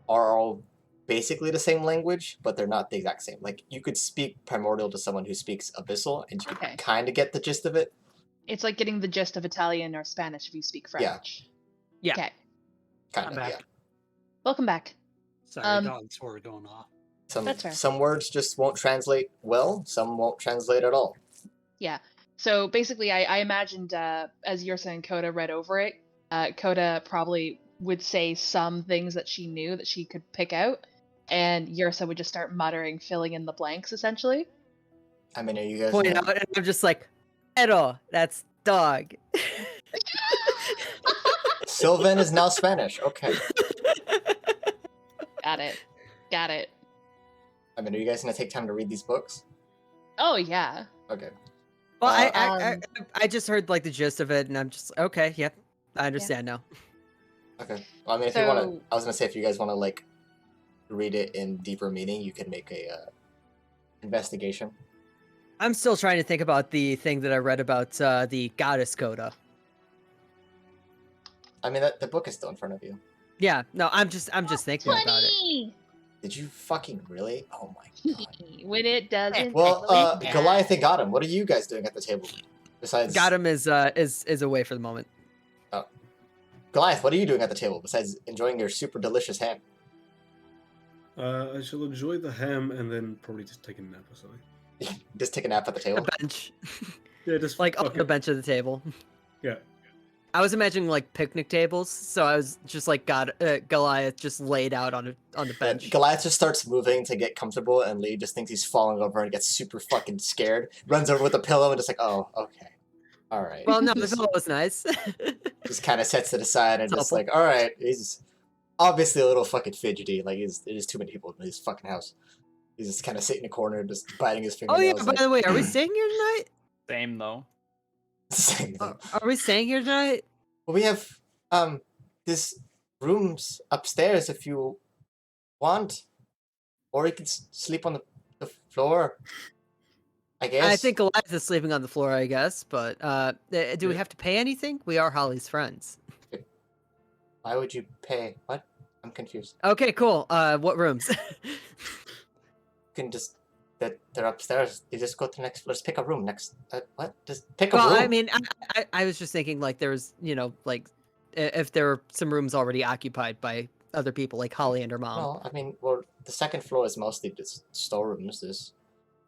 are all basically the same language, but they're not the exact same. Like you could speak Primordial to someone who speaks Abyssal, and you Okay. kind of get the gist of it. It's like getting the gist of Italian or Spanish if you speak French. Yeah. Okay. Kind I'm of, back. yeah. Welcome back. Sorry, dogs were going off. That's fair. Some words just won't translate well. Some won't translate at all. Yeah. So basically, I imagined as Yursa and Coda read over it, Coda probably would say some things that she knew that she could pick out, and Yursa would just start muttering, filling in the blanks, essentially. I mean, are you guys? Point out, and I'm just like, Pero, that's dog. Sylvan is now Spanish. Okay. Got it. Got it. I mean, are you guys gonna take time to read these books? Oh yeah. Okay. Well, Uh, I just heard like the gist of it, and I'm just okay. Yep, I understand now. Okay. Well, I mean, if you want to, So- I was gonna say if you guys want to like read it in deeper meaning, you can make a investigation. I'm still trying to think about the thing that I read about the goddess Coda. I mean, that the book is still in front of you. Yeah, no, I'm just thinking about it. 20! Did you fucking really? Oh my god. When it doesn't. Well, actually Goliath and Gotham, what are you guys doing at the table? Besides Gotham is away for the moment. Goliath, what are you doing at the table besides enjoying your super delicious ham? I shall enjoy the ham and then probably just take a nap or something. Just take a nap at the The table. bench, Yeah, just like on fuck the it. bench of the table. Yeah. I was imagining like picnic tables, so I was just like Goliath just laid out on the bench. Goliath just starts moving to get comfortable, and Lee just thinks he's falling over and gets super fucking scared. Runs over with a pillow and just like, oh, okay, all right. Well, no, the pillow was nice. Just kind of sets it aside and It's just helpful. like, all right, he's obviously a little fucking fidgety. Like, there's too many people in his fucking house. He's just kind of sitting in a corner, just biting his Oh fingernails. yeah, by the way, are we staying here tonight? Same though. Same thing. Are we staying here tonight? Well, we have this rooms upstairs if you want, or you can sleep on the floor. I guess. I think Goliath is sleeping on the floor, I guess, but do we Yeah. have to pay anything? We are Holly's friends. Why would you pay? What? I'm confused. Okay, cool. What rooms? You can just they're upstairs. You just go to the next. Let's pick a room next. What? Just pick a Well, room. I mean, I was just thinking like there's, like if there were some rooms already occupied by other people, like Holly and her mom. Well, I mean, well, the second floor is mostly just storerooms.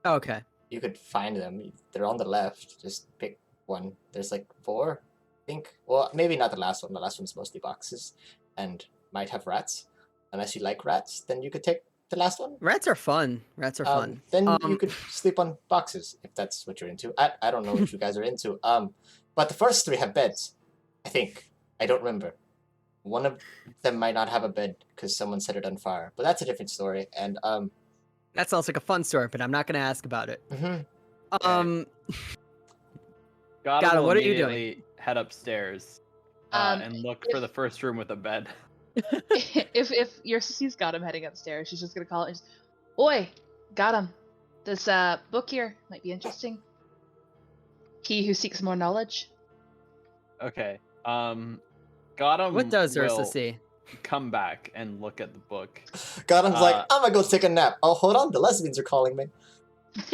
Okay. You could find them. They're on the left. Just pick one. There's like 4, I think. Well, maybe not the last one. The last one's mostly boxes, and might have rats. Unless you like rats, then you could take the last one. Rats are fun. Rats are fun. Then you could sleep on boxes if that's what you're into. I don't know what you guys are into. But the first 3 have beds. I think. I don't remember. One of them might not have a bed because someone set it on fire. But that's a different story. And That sounds like a fun story, but I'm not gonna ask about it. mhm. Gotham, Will what are you doing? immediately Head upstairs Um, and look if- for the first room with a bed. if your sissy's got him heading upstairs, she's just gonna call it. And just, Oi, got him. This book here might be interesting. He who seeks more knowledge. Okay. Gotham What does Ursa will see? come back and look at the book. Gotham's like, Uh, I'm gonna go take a nap. Oh, hold on, the lesbians are calling me.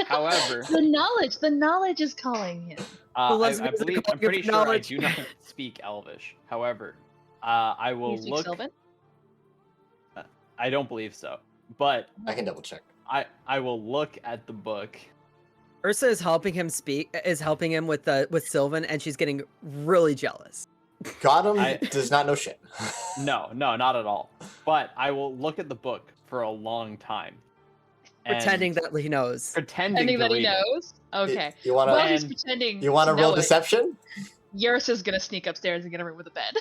However, The knowledge is calling him. I lesbians are believe I'm calling you pretty for sure I knowledge. do not speak Elvish. However, I You will speak look. Sylvan? I don't believe so, but I can double check. I will look at the book. Ursa is helping him with Sylvan, and she's getting really jealous. Gotham I- does not know shit. No, not at all. But I will look at the book for a long time, and Pretending that he knows. pretending to That he read it. knows? Okay. You wanna While he's And- pretending you wanna to roll know it, deception? Yursa's gonna sneak upstairs and get a room with a bed.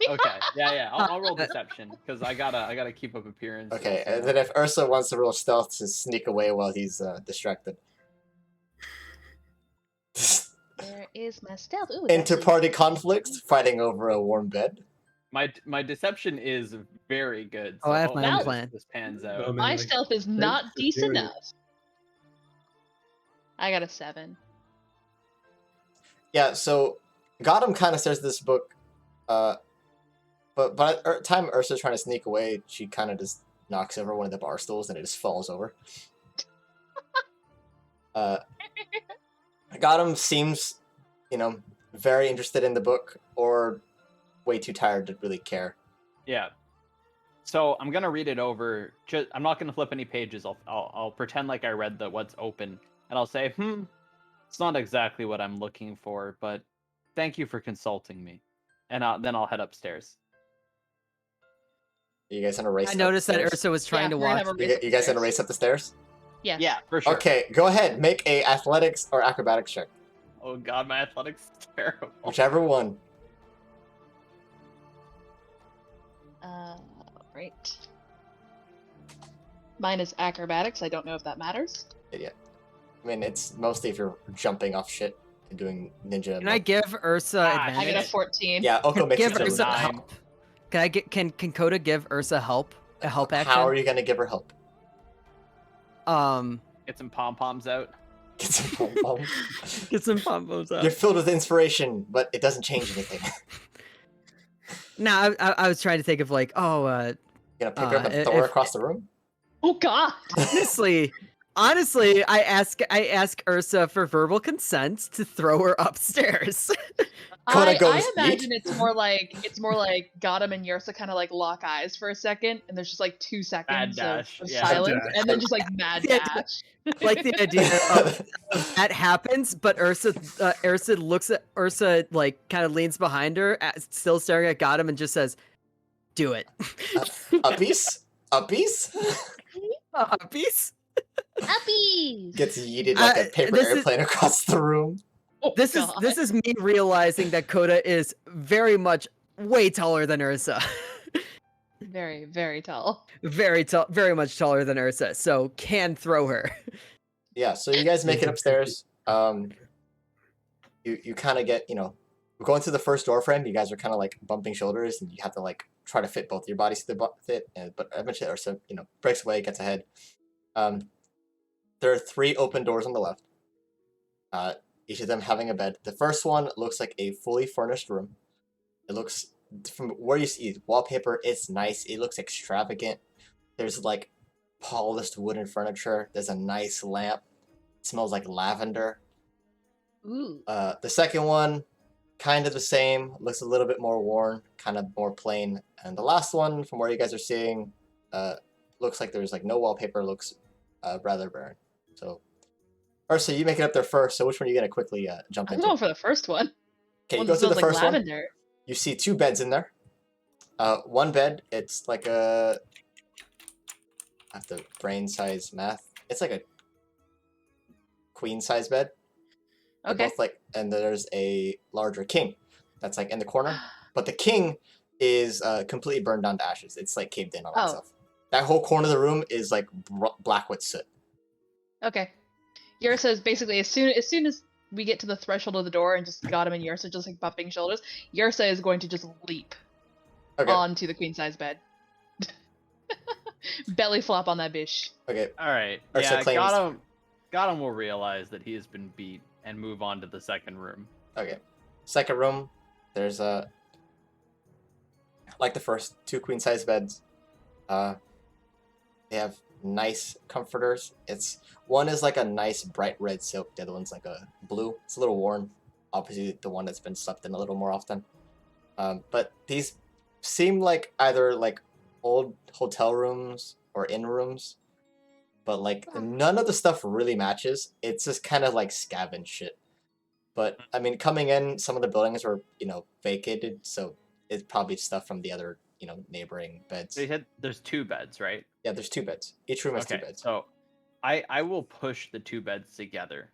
Okay, yeah. I'll roll deception because I gotta keep up appearances. Okay, you and know? then if Ursa wants to roll stealth to sneak away while he's distracted. There is my stealth. Ooh, it's actually- Inter-party conflicts, fighting over a warm bed. My deception is very good. Oh, I have my own hopefully plan. This pans Oh, out. man. My like, stealth is thanks not for decent sharing it. enough. I got a 7. Yeah, so Gotham kind of says this book, but by the time Ursa's trying to sneak away, she kind of just knocks over one of the bar stools and it just falls over. Gotham seems, very interested in the book or way too tired to really care. Yeah. So I'm gonna read it over. I'm not gonna flip any pages. I'll pretend like I read what's open, and I'll say, it's not exactly what I'm looking for, but thank you for consulting me. And then I'll head upstairs. You guys gonna race I up noticed the that stairs? Ursa was trying to we're gonna walk. have a race up You the guys gonna stairs. race up the stairs? Yes. Yeah, for sure. Okay, go ahead. Make a athletics or acrobatics check. Oh god, my athletics is terrible. Whichever one. Right. Mine is acrobatics. I don't know if that matters. I mean, it's mostly if you're jumping off shit and doing ninja. Can I give Ursa Ah, I advantage? get a 14. Yeah, Oko makes Give it Ursa nine. help. Can I get can Coda give Ursa help? A help action? How are you gonna give her help? Get some pom poms out. Get some pom-pom. Get some pom-poms out. You're filled with inspiration, but it doesn't change anything. No, I was trying to think of like, You're gonna pick her up and throw her across the room? Oh God. honestly, I ask Ursa for verbal consent to throw her upstairs. Coda I goes, imagine "Yeet." it's more like Gotham and Yersa kind of like lock eyes for a second, and there's just like 2 seconds dash, of yeah. silence, Dash. and then just like mad Yeah, dash. Like the idea of that happens, but Ursa looks at Ursa, like kind of leans behind her, still staring at Gotham, and just says, "Do it." Uppies? Uppies? Peace. Uppies. Gets yeeted like a paper this is- airplane across the room. Oh, This God. is me realizing that Coda is very much way taller than Ursa. very, very tall. Very tall, very much taller than Ursa, so can throw her. Yeah, so you guys make it upstairs. You kind of get, going through the first door frame, you guys are kind of like bumping shoulders, and you have to like try to fit both your bodies to fit, but eventually Ursa, breaks away, gets ahead. There are 3 open doors on the left. Each of them having a bed. The first one looks like a fully furnished room. It looks, from where you see wallpaper, it's nice. It looks extravagant. There's like polished wooden furniture. There's a nice lamp. It smells like lavender. Ooh. The second one, kind of the same. Looks a little bit more worn, kind of more plain. And the last one, from where you guys are seeing, looks like there's like no wallpaper. Looks rather barren. So, Ursa, you make it up there first. So which one are you gonna quickly jump I'm into? going for the first one. Okay, you One go that through the smells like first one. lavender. You see 2 beds in there. One bed, it's like I have to brain size math. It's like a queen size bed. They're Okay. both like, and there's a larger king that's like in the corner. But the king is completely burned down to ashes. It's like caved in on Oh. itself. That whole corner of the room is like black with soot. Okay. Yersa is basically as soon as we get to the threshold of the door and just got him and Yersa just like bumping shoulders, Yersa is going to just leap Okay. onto the queen size bed. Belly flop on that bitch. Okay. All right. Ursa Yeah, claims- Gotham will realize that he has been beat and move on to the second room. Okay. Second room, there's like the first 2 queen size beds. They have nice comforters. One is like a nice bright red silk, the other one's like a blue. It's a little worn. Obviously the one that's been slept in a little more often. But these seem like either like old hotel rooms or inn rooms. But like none of the stuff really matches. It's just kind of like scavenged shit. But I mean, coming in, some of the buildings were, vacated, so it's probably stuff from the other, neighboring beds. So you said there's 2 beds, right? Yeah, there's 2 beds. Each room has 2 beds. So I will push the 2 beds together.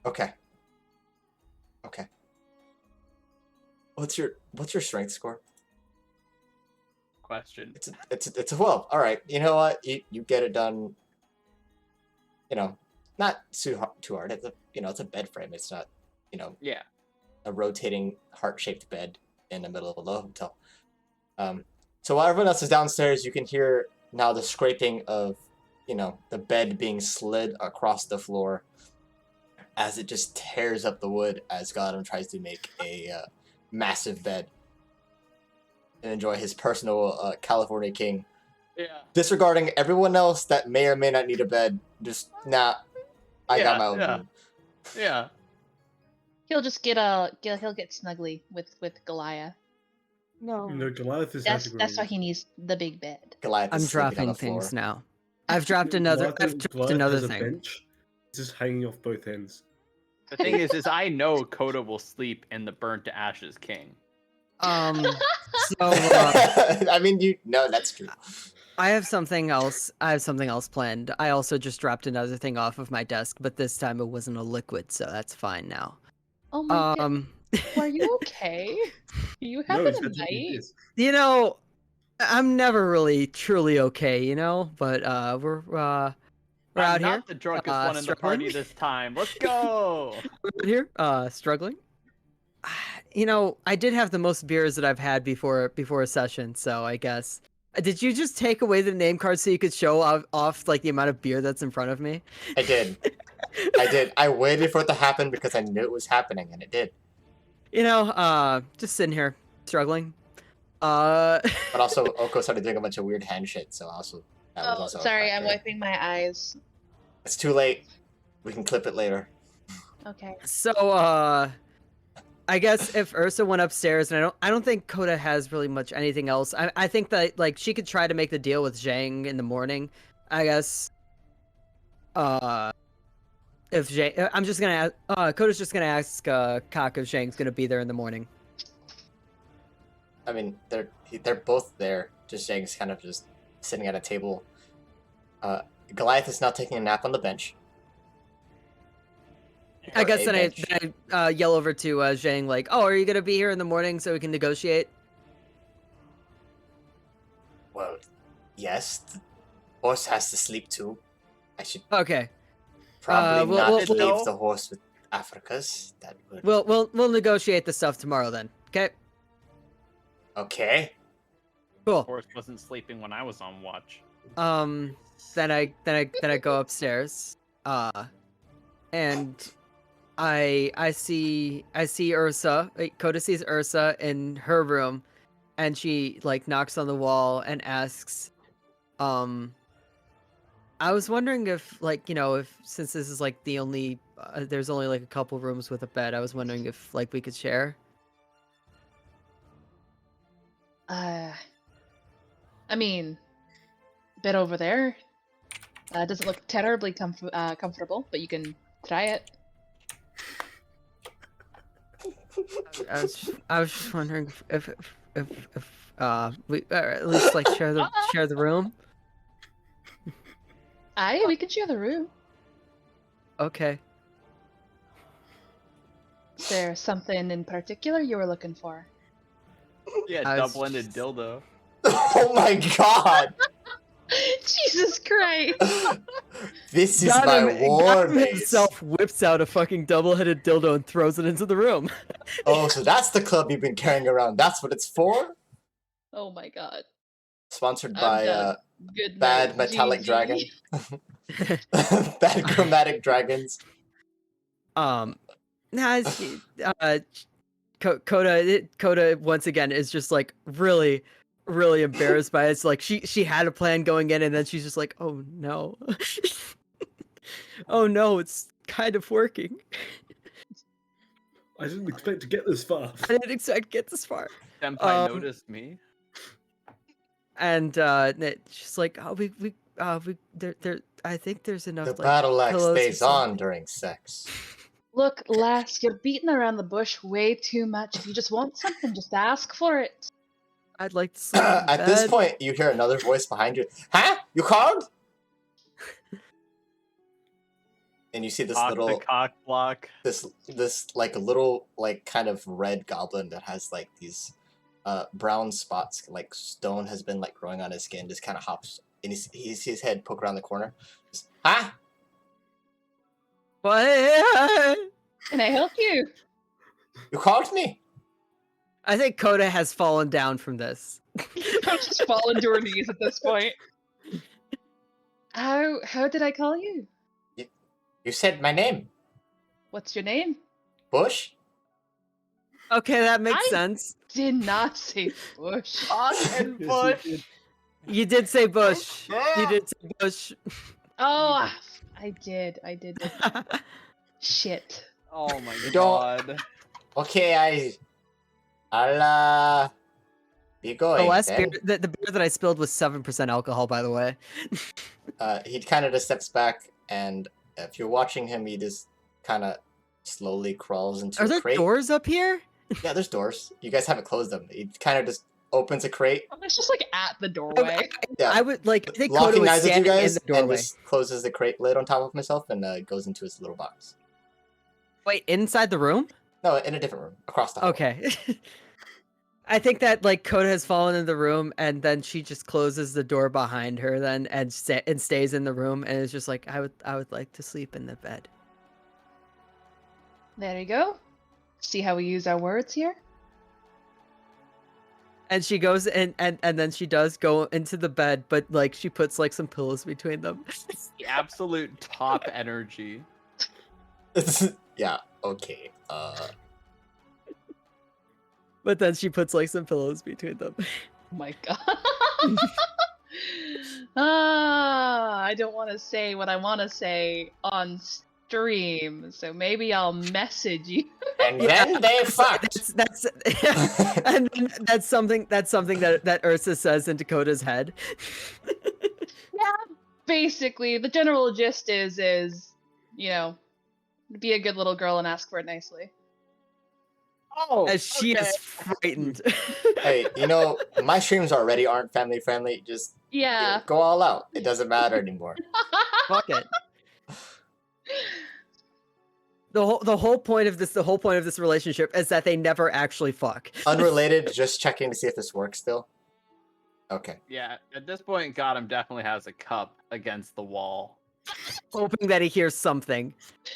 Okay. What's your strength score? Question. It's a 12. All right. You know what? You get it done. Not too hard. It's it's a bed frame. It's not Yeah. a rotating heart-shaped bed in the middle of a low hotel. So while everyone else is downstairs, you can hear now the scraping of the bed being slid across the floor as it just tears up the wood as Gotham tries to make a massive bed and enjoy his personal California king. Yeah. Disregarding everyone else that may or may not need a bed. Just I got my own. Yeah. room. Yeah. He'll just he'll get snuggly with Goliath. No, Goliath is That's why he needs the big bed. Goliath I'm is sleeping on dropping the floor. things now. I've dropped another. I've dropped Goliath another has a thing. bench. It's just hanging off both ends. The thing is I know Coda will sleep in the burnt to ashes king. So I mean, you know that's true. I have something else. I have something else planned. I also just dropped another thing off of my desk, but this time it wasn't a liquid, so that's fine now. Oh my god. Um, Are you okay? You No, having it's a meant to be night? this. you know, I'm never really truly okay, you know. But we're out I'm here. not the drunkest one in the party this time. Let's go. We're out here, struggling. You know, I did have the most beers that I've had before a session, so I guess. Did you just take away the name card so you could show off like the amount of beer that's in front of me? I did. I did. I waited for it to happen because I knew it was happening, and it did. You know, just sitting here struggling. But also, Oko started doing a bunch of weird hand shit, so also that was also. Sorry, a I'm factor. wiping my eyes. It's too late. We can clip it later. Okay. So, I guess if Ursa went upstairs, and I don't think Coda has really much anything else. I think that like she could try to make the deal with Zhang in the morning. I guess. If Zhang, I'm just gonna Coda's just gonna ask Kak if Zhang's gonna be there in the morning. I mean, they're both there. Just Zhang's kind of just sitting at a table. Goliath is now taking a nap on the bench. I Or guess a then bench. I yell over to Zhang like, "Oh, are you gonna be here in the morning so we can negotiate?" Well, yes. The horse has to sleep too. I should Okay. probably we'll- not we'll- leave the horse with Africa's. That would. We'll negotiate the stuff tomorrow then. Okay. Okay. Cool. Horse wasn't sleeping when I was on watch. Then I go upstairs. And I see Ursa. Coda sees Ursa in her room, and she like knocks on the wall and asks, I was wondering if like, you know, if since this is like the only there's only like a couple rooms with a bed, I was wondering if like we could share. I mean, bed over there. Doesn't look terribly comfortable, but you can try it. I was just wondering if we or at least like share the room. Aye, we can share the room. Okay. Is there something in particular you were looking for? Yeah, I was double-ended just- dildo. Oh my god! Jesus Christ! This is my war Goblin base. himself whips out a fucking double-headed dildo and throws it into the room. Oh, so that's the club you've been carrying around. That's what it's for? Oh my god. Sponsored I'm by done. Good Bad night, Metallic GG. Dragon. Bad Chromatic Dragons. Coda once again is just like really embarrassed by it. It's like she had a plan going in, and then she's just like, oh no. Oh no, it's kind of working. I didn't expect to get this far. I didn't expect to get this far. Senpai noticed me. And she's like, oh, we there I think there's enough. The like, battle axe pillows or stays on something." during sex. Look, lass, you're beating around the bush way too much. If you just want something, just ask for it. I'd like to sleep in At this bed. point, you hear another voice behind you. Huh? You called? And you see this Cock the little, cock block. this like little like kind of red goblin that has like these brown spots, like stone has been like growing on his skin. Just kind of hops, and he's his head poke around the corner. Just, huh? What? Can I help you? You called me? I think Coda has fallen down from this. I'm just falling to her knees at this point. How did I call you? You said my name. What's your name? Bush? Okay, that makes I- sense. Did not say bush. Cock and Yes, bush. you did. You did say Bush. You did say Bush. Oh, I did. Shit. Oh my You don't- god. Okay, be going. The last then. beer, the beer that I spilled was 7% alcohol, by the way. He kind of just steps back, and if you're watching him, he just kind of slowly crawls into Are a there crate. doors up here? Yeah, there's doors. You guys haven't closed them. He kind of just opens a crate. It's just like at the doorway. Yeah, I would like. I think Koda locking was eyes with you standing in guys, the and doorway. just closes the crate lid on top of himself and goes into his little box. Wait, inside the room? No, in a different room across the hall. Okay. I think that like Koda has fallen in the room, and then she just closes the door behind her, then and stays in the room, and is just like, I would like to sleep in the bed. There you go. See how we use our words here? And she goes and then she does go into the bed, but like she puts like some pillows between them. The absolute top energy. Yeah. Okay. But then she puts like some pillows between them. Oh my god. I don't want to say what I want to say on stream, so maybe I'll message you. And then they fucked. That's and then that's something that Ursa says in Dakota's head. Yeah, basically, the general gist is you know, be a good little girl and ask for it nicely. Oh, As she okay. is frightened. Hey, my streams already aren't family friendly. Just Yeah. go all out. It doesn't matter anymore. Fuck it. The whole point of this relationship is that they never actually fuck. Unrelated, just checking to see if this works still. Okay. Yeah, at this point, Gotham definitely has a cup against the wall. Hoping that he hears something.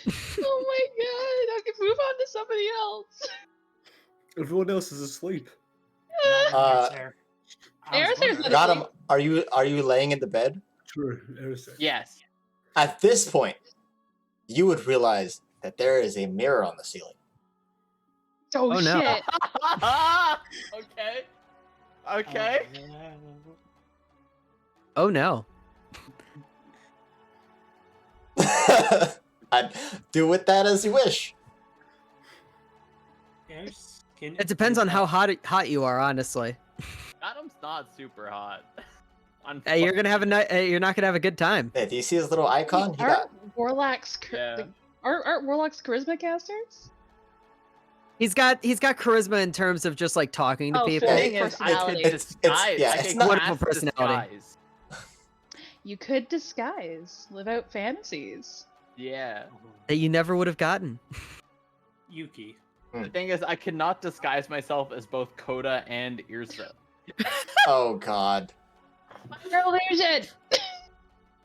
Oh my god, I can move on to somebody else. Everyone else is asleep. There. Air's Got him. Are you laying in the bed? True. Everything. Yes. At this point, you would realize that there is a mirror on the ceiling. Oh, Oh, no. shit. Okay. Okay. Oh no. I'd do with that as you wish. It depends on how hot you are, honestly. Adam's not super hot. You're gonna have you're not gonna have a good time. Hey, do you see his little icon? He Aren't got Warlocks Yeah. aren't Warlocks charisma casters? He's got charisma in terms of just like talking to Oh, people. full thing is, I could personality. disguise. yeah, I it's could not- Wonderful cast personality. disguise. You could disguise, live out fantasies. Yeah. That you never would have gotten. Yuki. The thing is, I cannot disguise myself as both Koda and Irsa. Oh God. Girl illusion!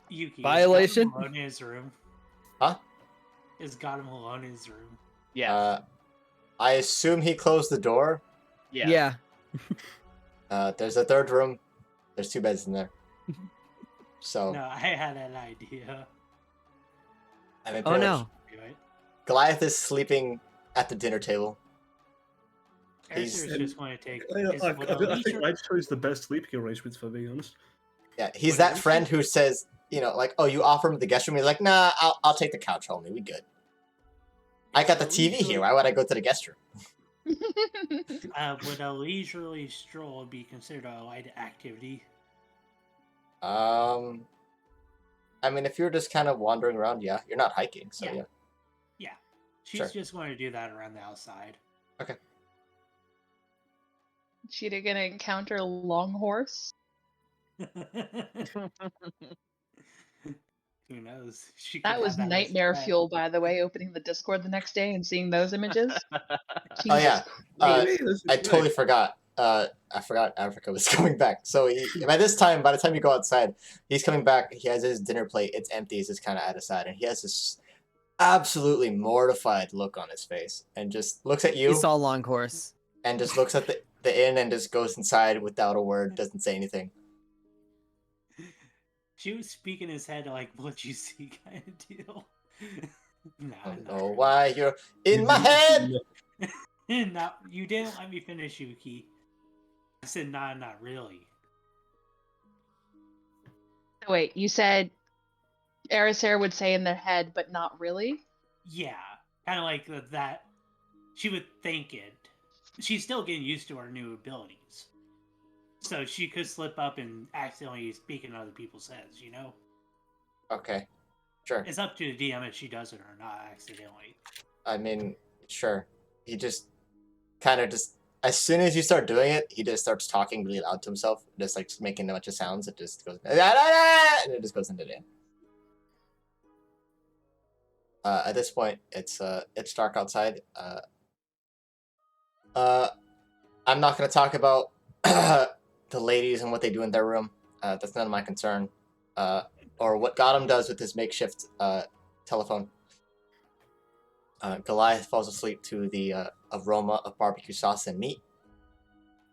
Yuki. Violation? Is Gotham alone in his room? Huh? Is Gotham alone in his room? Yes. I assume he closed the door. Yeah. There's a third room. There's 2 beds in there. So No, I had an idea. I mean, Oh pretty no. much Right? Goliath is sleeping at the dinner table. He's- Esther's just going to take. I his think leisure- I chose the best sleeping arrangements, for being honest. Yeah, he's What that is friend it? who says, like, oh, you offer him the guest room. He's like, nah, I'll take the couch home. We good. I got the TV here. Why would I go to the guest room? Would a leisurely stroll be considered a light activity? I mean, if you're just kind of wandering around, yeah, you're not hiking, so Yeah. yeah. She's Sure. just going to do that around the outside. Cheetah gonna encounter Long Horse. Who knows? She could That have was as a nightmare pet. fuel, by the way, opening the Discord the next day and seeing those images. Oh yeah, Jesus I totally forgot. I forgot Africa was coming back. So by the time you go outside, he's coming back. He has his dinner plate. It's empty. It's just kind of at his side, and he has this absolutely mortified look on his face, and just looks at you, He saw Long Horse. and just looks at the inn, and just goes inside without a word. Doesn't say anything. She was speaking his head like, "What you see?" kind of deal. Nah, I don't not know really. why you're in my head. No, you didn't let me finish, Yuki. I said, "Nah, not really." Wait, you said Erisir would say in their head, but not really? Yeah, kind of like that. She would think it. She's still getting used to her new abilities. So she could slip up and accidentally speak in other people's heads, you know? Okay, sure. It's up to the DM if she does it or not accidentally. I mean, sure. He just kind of just as soon as you start doing it, he just starts talking really loud to himself, just like making a bunch of sounds. It just goes and it just goes into the. At this point, it's dark outside. I'm not gonna talk about the ladies and what they do in their room. That's none of my concern. Or what Gotham does with his makeshift telephone. Goliath falls asleep to the aroma of barbecue sauce and meat.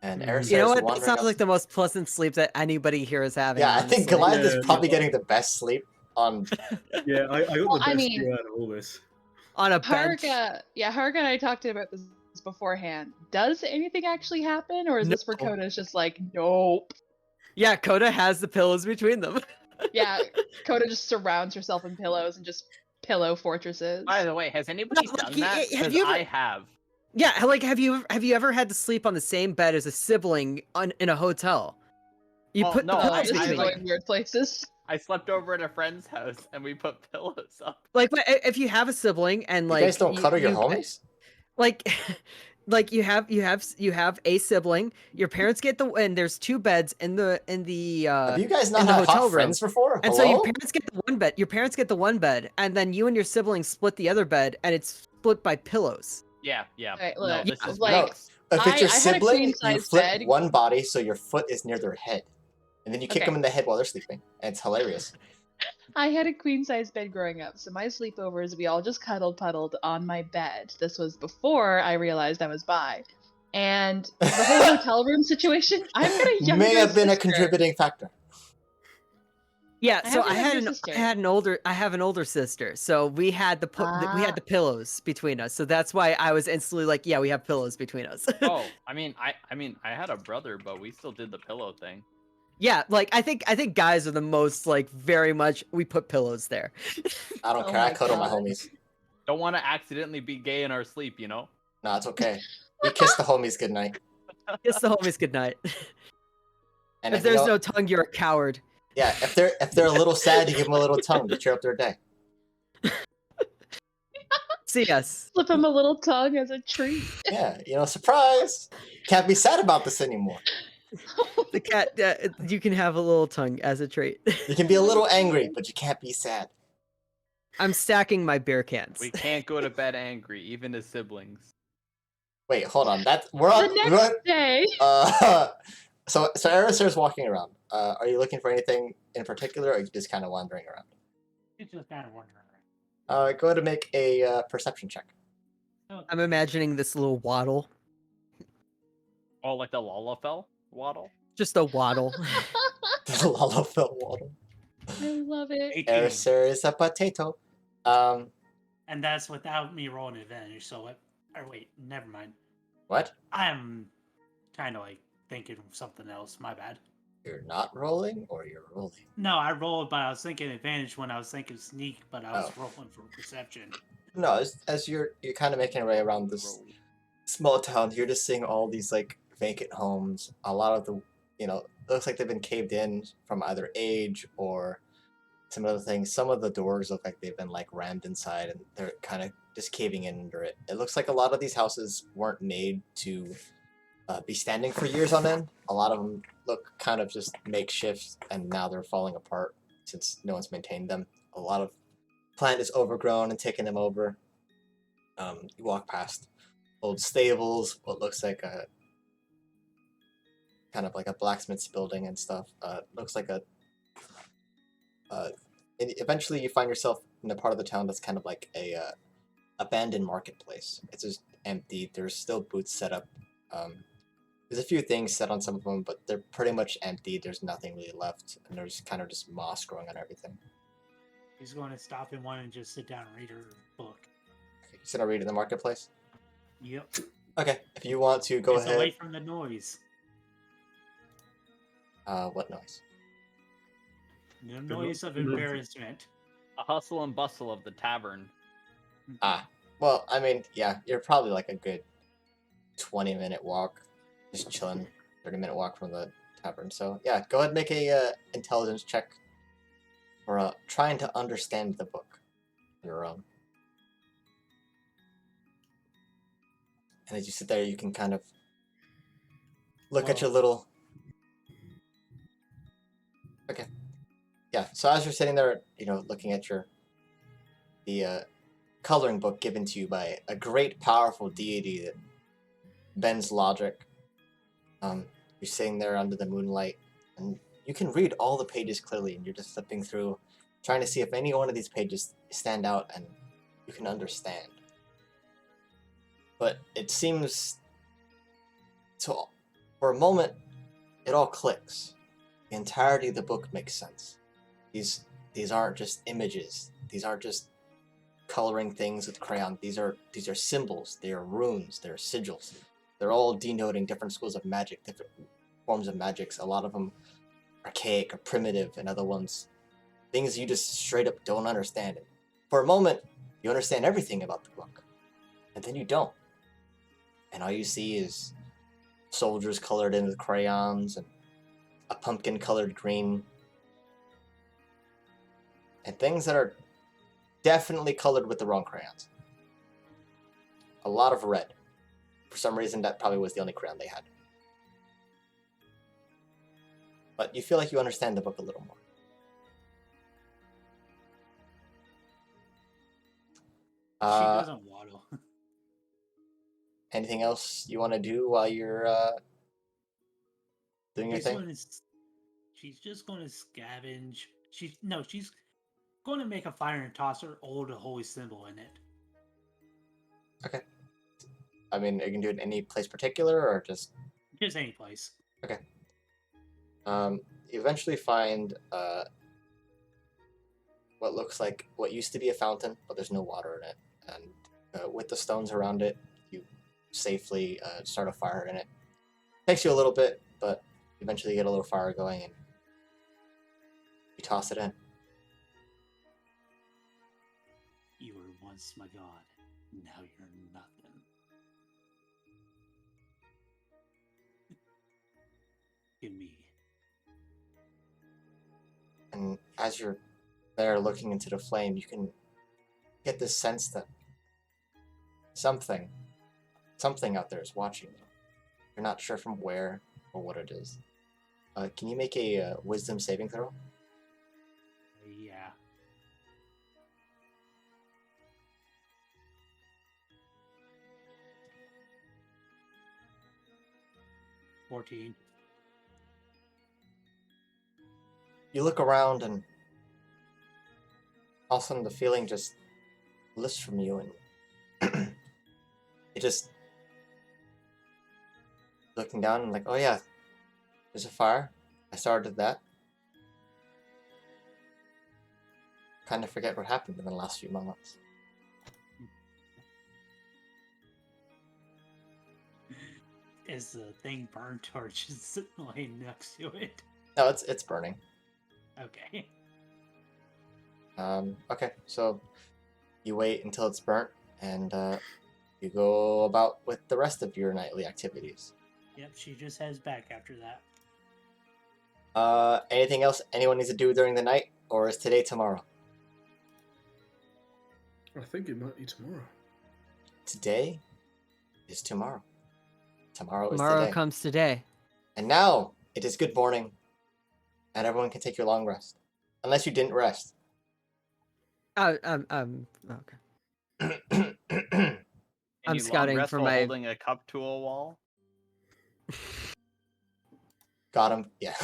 And Erisir You know is what? That wandering sounds out- like the most pleasant sleep that anybody here is having. Yeah, I think honestly. Goliath is Yeah, probably yeah. getting the best sleep on. Yeah, I got Well, the I best mean- view out of all this. On a bench. Haruka and I talked about this beforehand. Does anything actually happen, or is this where No. Koda's just like, nope? Yeah, Coda has the pillows between them. Yeah, Koda just surrounds herself in pillows and just pillow fortresses. By the way, has anybody like, done that? have Because you ever- I have. Yeah, like have you ever had to sleep on the same bed as a sibling in a hotel? You Well, put no, the pillows This is between going them. weird places. I slept over at a friend's house and we put pillows up. Like if you have a sibling and like You guys don't cuddle your homies? like like you have a sibling, your parents get and there's two beds in the Have you guys not in the had hotel hot room. friends before? and Hello? so your parents get the one bed and then you and your siblings split the other bed and it's split by pillows. Yeah. Alright, No, look, this is like, gross. If it's your I had a sibling, you queen-size flip bed. one body so your foot is near their head. And then you kick Okay. them in the head while they're sleeping. And it's hilarious. I had a queen size bed growing up, so my sleepovers we all just puddled on my bed. This was before I realized I was bi. And the whole hotel room situation, I've got a younger May have been a sister. contributing factor. Yeah, I so have a younger sister. I have an older sister. So we had the we had the pillows between us. So that's why I was instantly like, yeah, we have pillows between us. Oh, I had a brother, but we still did the pillow thing. Yeah, like I think guys are the most like very much we put pillows there. I don't Oh care. I my cuddle my God. homies. Don't want to accidentally be gay in our sleep, you know? Nah, it's okay. We kiss the homies goodnight. Kiss the homies goodnight. And If you there's know- no tongue, you're a coward. Yeah, if they're a little sad, you give them a little tongue to cheer up their day. See us. Slip him a little tongue as a treat. Yeah, surprise. Can't be sad about this anymore. The cat. You can have a little tongue as a trait. You can be a little angry, but you can't be sad. I'm stacking my beer cans. We can't go to bed angry, even as siblings. Wait, hold on. We're on. The next day. So Erisir's walking around. Are you looking for anything in particular, or are you just kind of wandering around? It's just kind of wondering. Go ahead and make a perception check. I'm imagining this little waddle. Oh, like the Lalafell waddle? Just a waddle. The Lalafell waddle. I love it. 18. Erisir is a potato. And that's without me rolling advantage, so what? Or wait, never mind. What? I'm kind of like thinking of something else. My bad. You're not rolling, or you're rolling? No, I rolled, but I was thinking advantage when I was thinking sneak, but I was rolling for perception. No, as you're kind of making your way around this small town, you're just seeing all these like vacant homes. A lot of the, it looks like they've been caved in from either age or some other things. Some of the doors look like they've been like rammed inside, and they're kind of just caving in under it. It looks like a lot of these houses weren't made to be standing for years on end. A lot of them look kind of just makeshift, and now they're falling apart since no one's maintained them. A lot of plant is overgrown and taking them over. You walk past old stables, what looks like a kind of like a blacksmith's building and stuff. Looks like and eventually you find yourself in a part of the town that's kind of like a abandoned marketplace. It's just empty. There's still booths set up. There's a few things set on some of them, but they're pretty much empty. There's nothing really left, and there's kind of just moss growing on everything. He's going to stop in one and just sit down and read her book. Okay, you gonna read in the marketplace? Yep. Okay, if you want to go It's ahead. away from the noise. What noise? The noise of embarrassment. A hustle and bustle of the tavern. Well, I mean, yeah, you're probably like a good 20-minute walk, just chilling. 30-minute walk from the tavern. So yeah, go ahead and make a intelligence check for trying to understand the book on your own. And as you sit there, you can kind of look at your little. Okay. Yeah. So as you're sitting there, looking at the coloring book given to you by a great, powerful deity that bends logic. You're sitting there under the moonlight, and you can read all the pages clearly, and you're just flipping through, trying to see if any one of these pages stand out and you can understand. But it seems for a moment, it all clicks. The entirety of the book makes sense. These aren't just images. These aren't just coloring things with crayon. These are symbols. They are runes. They are sigils. They're all denoting different schools of magic, different forms of magics. A lot of them archaic or primitive, and other ones things you just straight up don't understand. For a moment, you understand everything about the book, and then you don't. And all you see is soldiers colored in with crayons and a pumpkin-colored green. And things that are definitely colored with the wrong crayons. A lot of red. For some reason, that probably was the only crayon they had. But you feel like you understand the book a little more. She doesn't waddle. Anything else you want to do while you're doing your thing? She's just going to scavenge. She's going to make a fire and toss her old holy symbol in it. Okay. I mean, you can do it in any place particular, or just any place. Okay. You eventually find what looks like what used to be a fountain, but there's no water in it. And with the stones around it, you safely start a fire in it. Takes you a little bit, but eventually you get a little fire going, and you toss it in. You were once my god. Now you're nothing. Give me. And as you're there looking into the flame, you can get this sense that something out there is watching you. You're not sure from where or what it is. Can you make a wisdom saving throw? Yeah. $14. You look around, and all of a sudden the feeling just lifts from you, and it just looking down and like, oh yeah, there's a fire. I started that. Kind of forget what happened in the last few moments. Is the thing burnt or just laying next to it? No, it's burning. Okay. Okay, so you wait until it's burnt, and you go about with the rest of your nightly activities. Yep, she just heads back after that. Anything else anyone needs to do during the night, or is today tomorrow? I think it might be tomorrow. Today is tomorrow. Tomorrow is Tomorrow today. comes today. And now it is good morning, and everyone can take your long rest, unless you didn't rest. Okay. I'm scouting for my holding a cup to a wall. Got him. Yeah,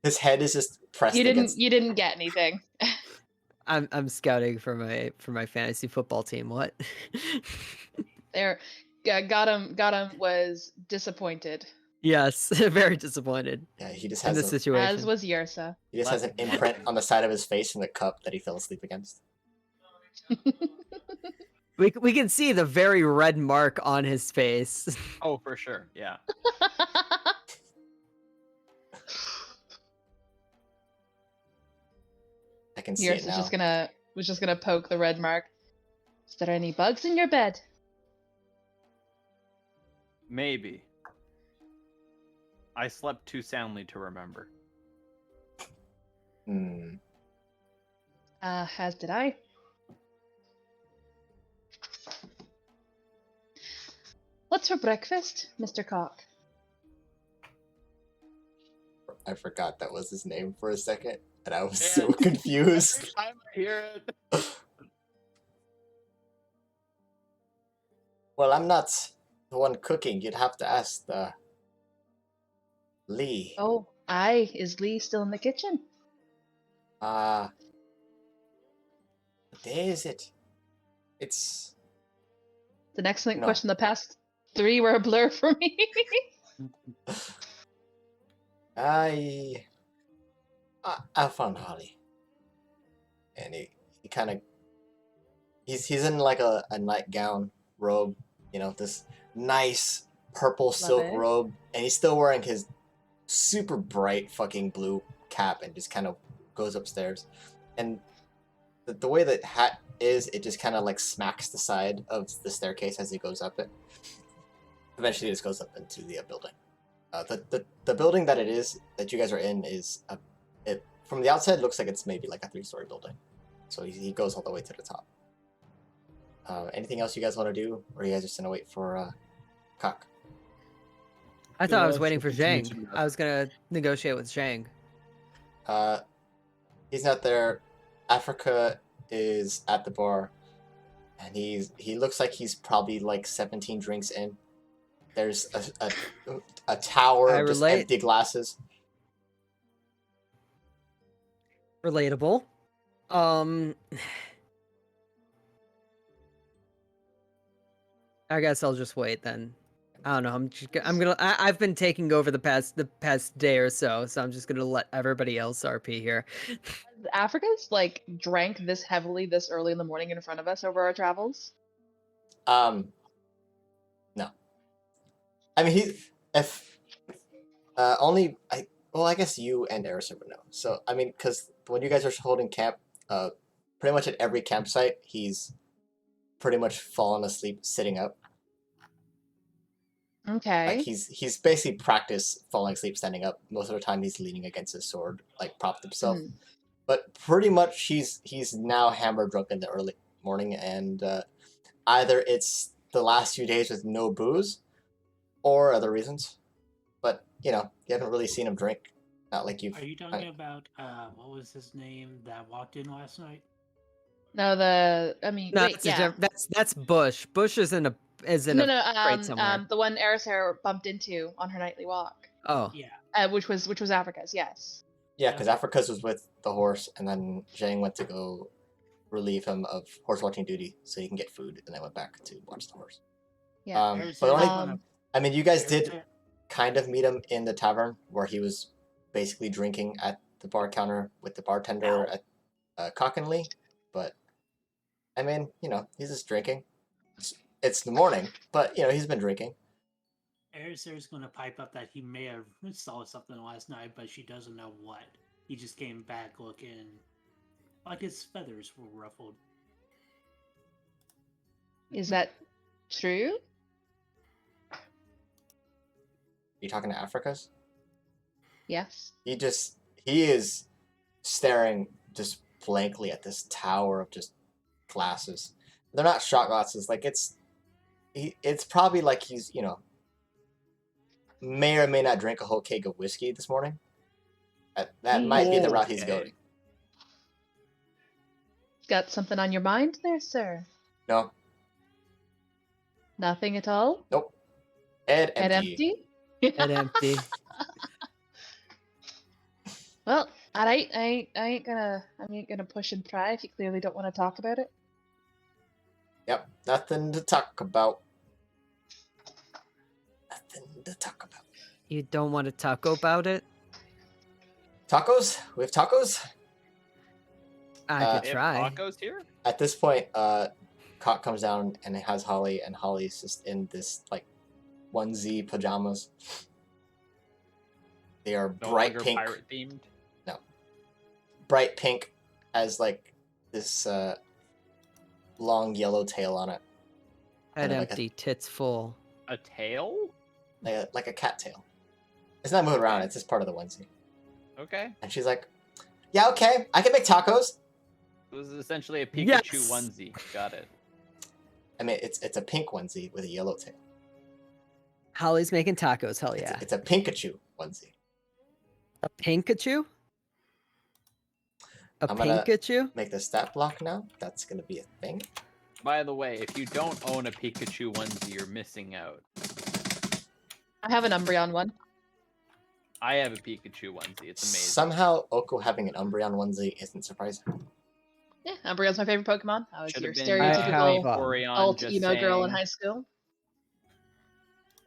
his head is just pressed. You against... didn't get anything. I'm scouting for my fantasy football team. What? There, Gotham was disappointed. Yes, very disappointed. Yeah, he just in has this situation. As was Yersa. He just has an imprint on the side of his face from the cup that he fell asleep against. We can see the very red mark on his face. Oh, for sure. Yeah. I can see it Yersa's now. was just gonna poke the red mark. Is there any bugs in your bed? Maybe. I slept too soundly to remember. As did I. What's for breakfast, Mr. Cock? I forgot that was his name for a second, and I was so confused. Every time I hear it. Well, I'm not the one cooking. You'd have to ask Lee. Oh, aye. Is Lee still in the kitchen? What day is it? It's An excellent No. question. The past 3 were a blur for me. I found Holly, and he kind of he's in like a nightgown robe, you know, this nice purple silk it. robe, and he's still wearing his super bright fucking blue cap, and just kind of goes upstairs, and the way that hat is, it just kind of like smacks the side of the staircase as he goes up it. Eventually, it just goes up into the building. The building that you guys are in is it from the outside looks like it's maybe like a 3-story building, so he goes all the way to the top. Anything else you guys want to do, or are you guys just gonna wait for Cock? I thought I was Yeah, waiting for continue Zhang. to do that. I was gonna negotiate with Zhang. He's not there. Africa is at the bar, and he looks like he's probably like 17 drinks in. There's a tower I of just relate. empty glasses. Relatable. I guess I'll just wait then. I don't know. I've been taking over the past day or so, so I'm just gonna let everybody else RP here. Africa's like drank this heavily this early in the morning in front of us over our travels. No. I mean, I guess you and Erison would know. So I mean, because when you guys are holding camp, pretty much at every campsite, he's pretty much fallen asleep sitting up. Okay. Like he's basically practiced falling asleep standing up. Most of the time, he's leaning against his sword, like propped himself. Mhm. But pretty much, he's now hammered drunk in the early morning, and either it's the last few days with no booze, or other reasons. But you haven't really seen him drink. Not like you've. Are you talking about what was his name that walked in last night? No, No, wait, yeah. that's Bush. Bush is in a No, crate somewhere. the one Erishair bumped into on her nightly walk. Oh, Yeah. Which was Africa's, yes. Yeah, because Africa's was with the horse, and then Zhang went to go relieve him of horse watching duty so he can get food, and then went back to watch the horse. Yeah. But only, Um, I mean, you guys did Erishair- kind of meet him in the tavern where he was basically drinking at the bar counter with the bartender at Cock and Lee. But I mean, he's just drinking. It's the morning, but he's been drinking. Erishair's going to pipe up that he may have saw something last night, but she doesn't know what. He just came back looking like his feathers were ruffled. Is that true? You talking to Africa's? Yes. He is staring just blankly at this tower of just glasses. They're not shot glasses. Like it's probably like he's may or may not drink a whole keg of whiskey this morning. That might be the route he's going. Got something on your mind there, sir? No. Nothing at all? Nope. Head Head empty. empty? head empty. Well, alright, I ain't gonna push and pry if you clearly don't want to talk about it. Yep. Nothing to talk about. Nothing to talk about. You don't want to talk about it? Tacos? We have tacos? I could They have try. tacos here? At this point, Cock comes down and it has Holly, and Holly's just in this like onesie pajamas. They are No bright longer pink. pirate themed. No. Bright pink has like this long yellow tail on it. Head And like empty, tits full. A tail? Like a cat tail. It's not moving around. It's just part of the onesie. Okay. And she's like, "Yeah, okay. I can make tacos." It was essentially a Pikachu Yes! onesie. Got it. I mean, it's a pink onesie with a yellow tail. Holly's making tacos. Hell It's, yeah. it's a Pikachu onesie. A Pinkachu? A I'm gonna- Pinkachu? Make the stat block now. That's gonna be a thing. By the way, if you don't own a Pikachu onesie, you're missing out. I have an Umbreon one. I have a Pikachu onesie. It's amazing. Somehow, Oko having an Umbreon onesie isn't surprising. Yeah, Umbreon's my favorite Pokemon. I was Should your have been stereotypical have, Vaporeon, alt just emo girl in saying. high school.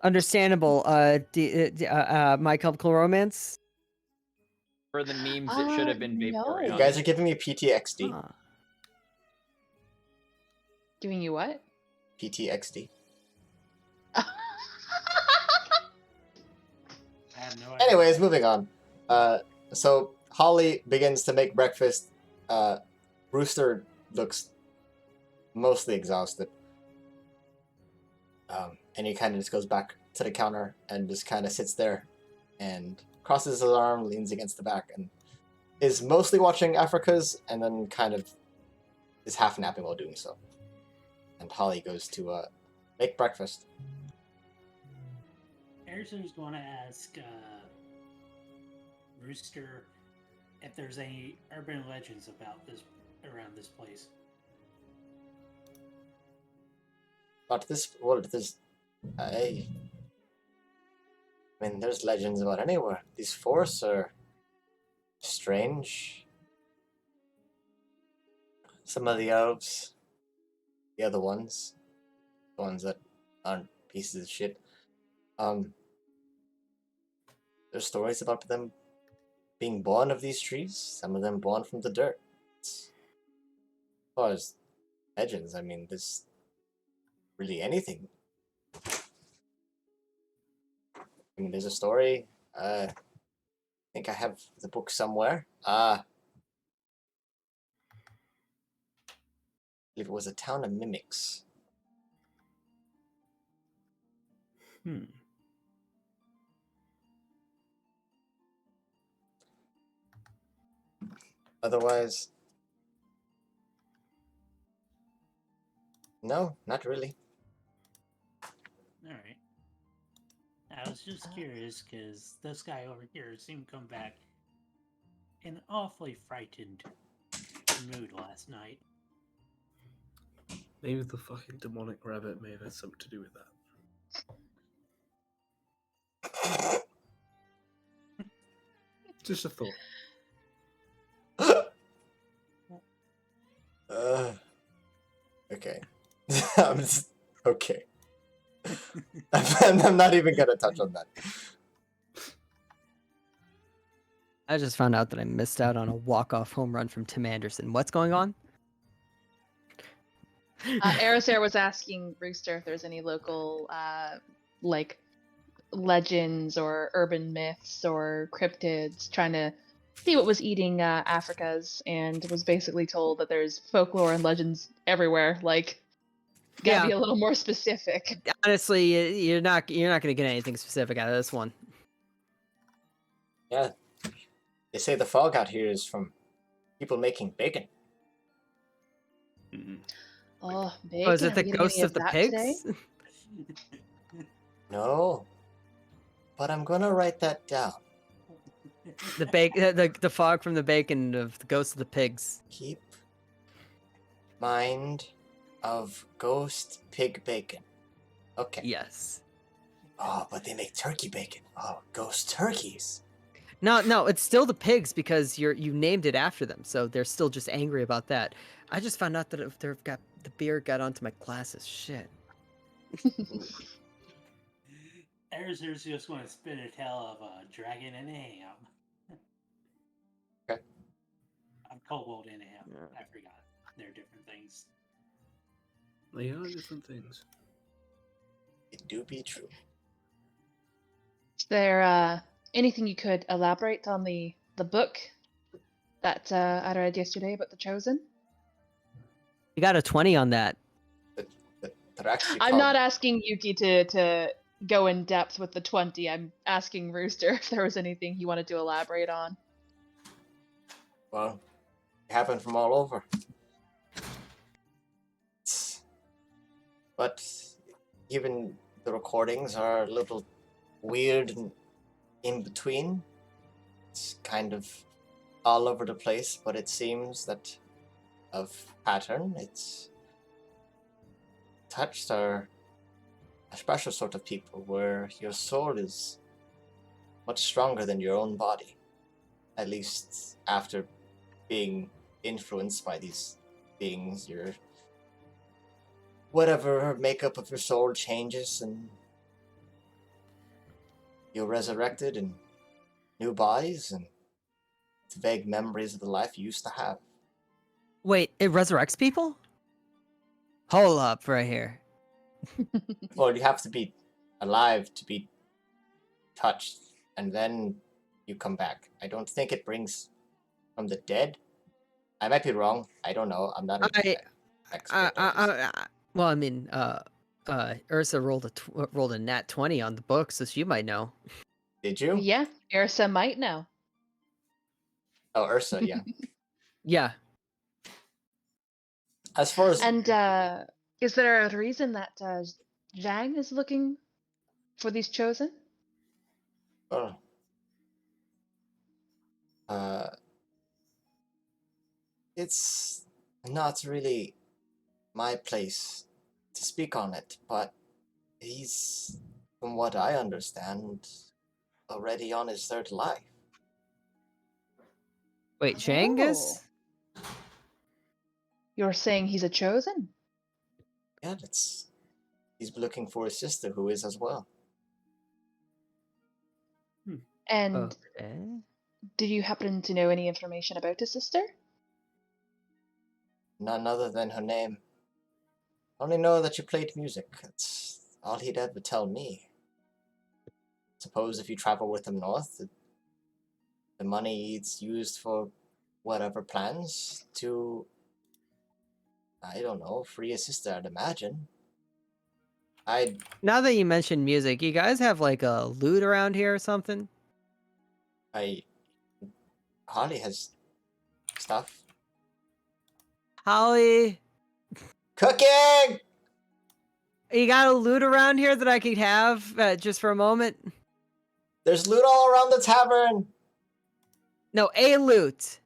Understandable. My Chemical Romance? For the memes, it should have been No. Vaporeon. You guys are giving me PTXD. Huh. Giving you what? PTXD. I have no idea. Anyways, moving on. So Holly begins to make breakfast. Rooster looks mostly exhausted. And he kind of just goes back to the counter and just kind of sits there and crosses his arm, leans against the back, and is mostly watching Africa's and then kind of is half napping while doing so. And Holly goes to make breakfast. Arizon's going to ask Rooster if there's any urban legends about this around this place. But this, I mean, there's legends about anywhere. These forests are strange. Some of the elves, the other ones, the ones that aren't pieces of shit, there's stories about them being born of these trees, some of them born from the dirt. As far as legends, I mean, there's really anything. I mean, there's a story. I think I have the book somewhere. I believe it was a town of mimics. Otherwise, no, not really. All right. I was just curious because this guy over here seemed to come back in an awfully frightened mood last night. Maybe the fucking demonic rabbit may have had something to do with that. Just a thought. Okay. Okay. I'm not even gonna touch on that. I just found out that I missed out on a walk-off home run from Tim Anderson. What's going on? Aerosair was asking Rooster if there's any local, like, legends or urban myths or cryptids, trying to see what was eating Africa's, and was basically told that there's folklore and legends everywhere. Like, gotta be a little more specific. Honestly, you're not gonna get anything specific out of this one. Yeah. They say the fog out here is from people making bacon. Oh, bacon. Oh, is it Are the we getting ghosts any of the that pigs? today? No. But I'm gonna write that down. The fog from the bacon of the ghosts of the pigs. Keep mind of ghost pig bacon. Okay. Yes. Oh, but they make turkey bacon. Oh, ghost turkeys. No, it's still the pigs because you named it after them, so they're still just angry about that. I just found out that the beer got onto my glasses. Shit. Arizon's just going to spin a tale of a dragon and a ham. Okay. I'm kobold and a ham. I forgot. They're different things. They are different things. It do be true. Is there anything you could elaborate on the book that I read yesterday about the Chosen? You got a 20 on that. They're actually I'm called- not asking Yuki to go in depth with the 20. I'm asking Rooster if there was anything he wanted to elaborate on. Well, it happened from all over. But even the recordings are a little weird and in between. It's kind of all over the place, but it seems that of pattern, it's touched are a special sort of people where your soul is much stronger than your own body. At least after being influenced by these beings, your whatever makeup of your soul changes and you're resurrected in new bodies and vague memories of the life you used to have. Wait, it resurrects people? Hold up right here. Well, you have to be alive to be touched, and then you come back. I don't think it brings from the dead. I might be wrong. I don't know. I'm not an expert. Well, I mean, Ursa rolled a nat 20 on the book, so she might know. Did you? Yeah, Ursa might know. Oh, Ursa, yeah. Yeah. As far as And is there a reason that Zhang is looking for these chosen? well, it's not really my place to speak on it, but he's, from what I understand, already on his third life. Wait, Changus? You're saying he's a chosen? Yeah, he's looking for his sister, who is as well. And Okay. did you happen to know any information about his sister? None other than her name. Only know that she played music. That's all he'd ever tell me. Suppose if you travel with him north, the money it's used for whatever plans to, I don't know, free his sister, I'd imagine. Now that you mentioned music, you guys have like a lute around here or something? Holly has stuff. Holly, Cooking! you got a lute around here that I could have just for a moment? There's loot all around the tavern! No, a lute.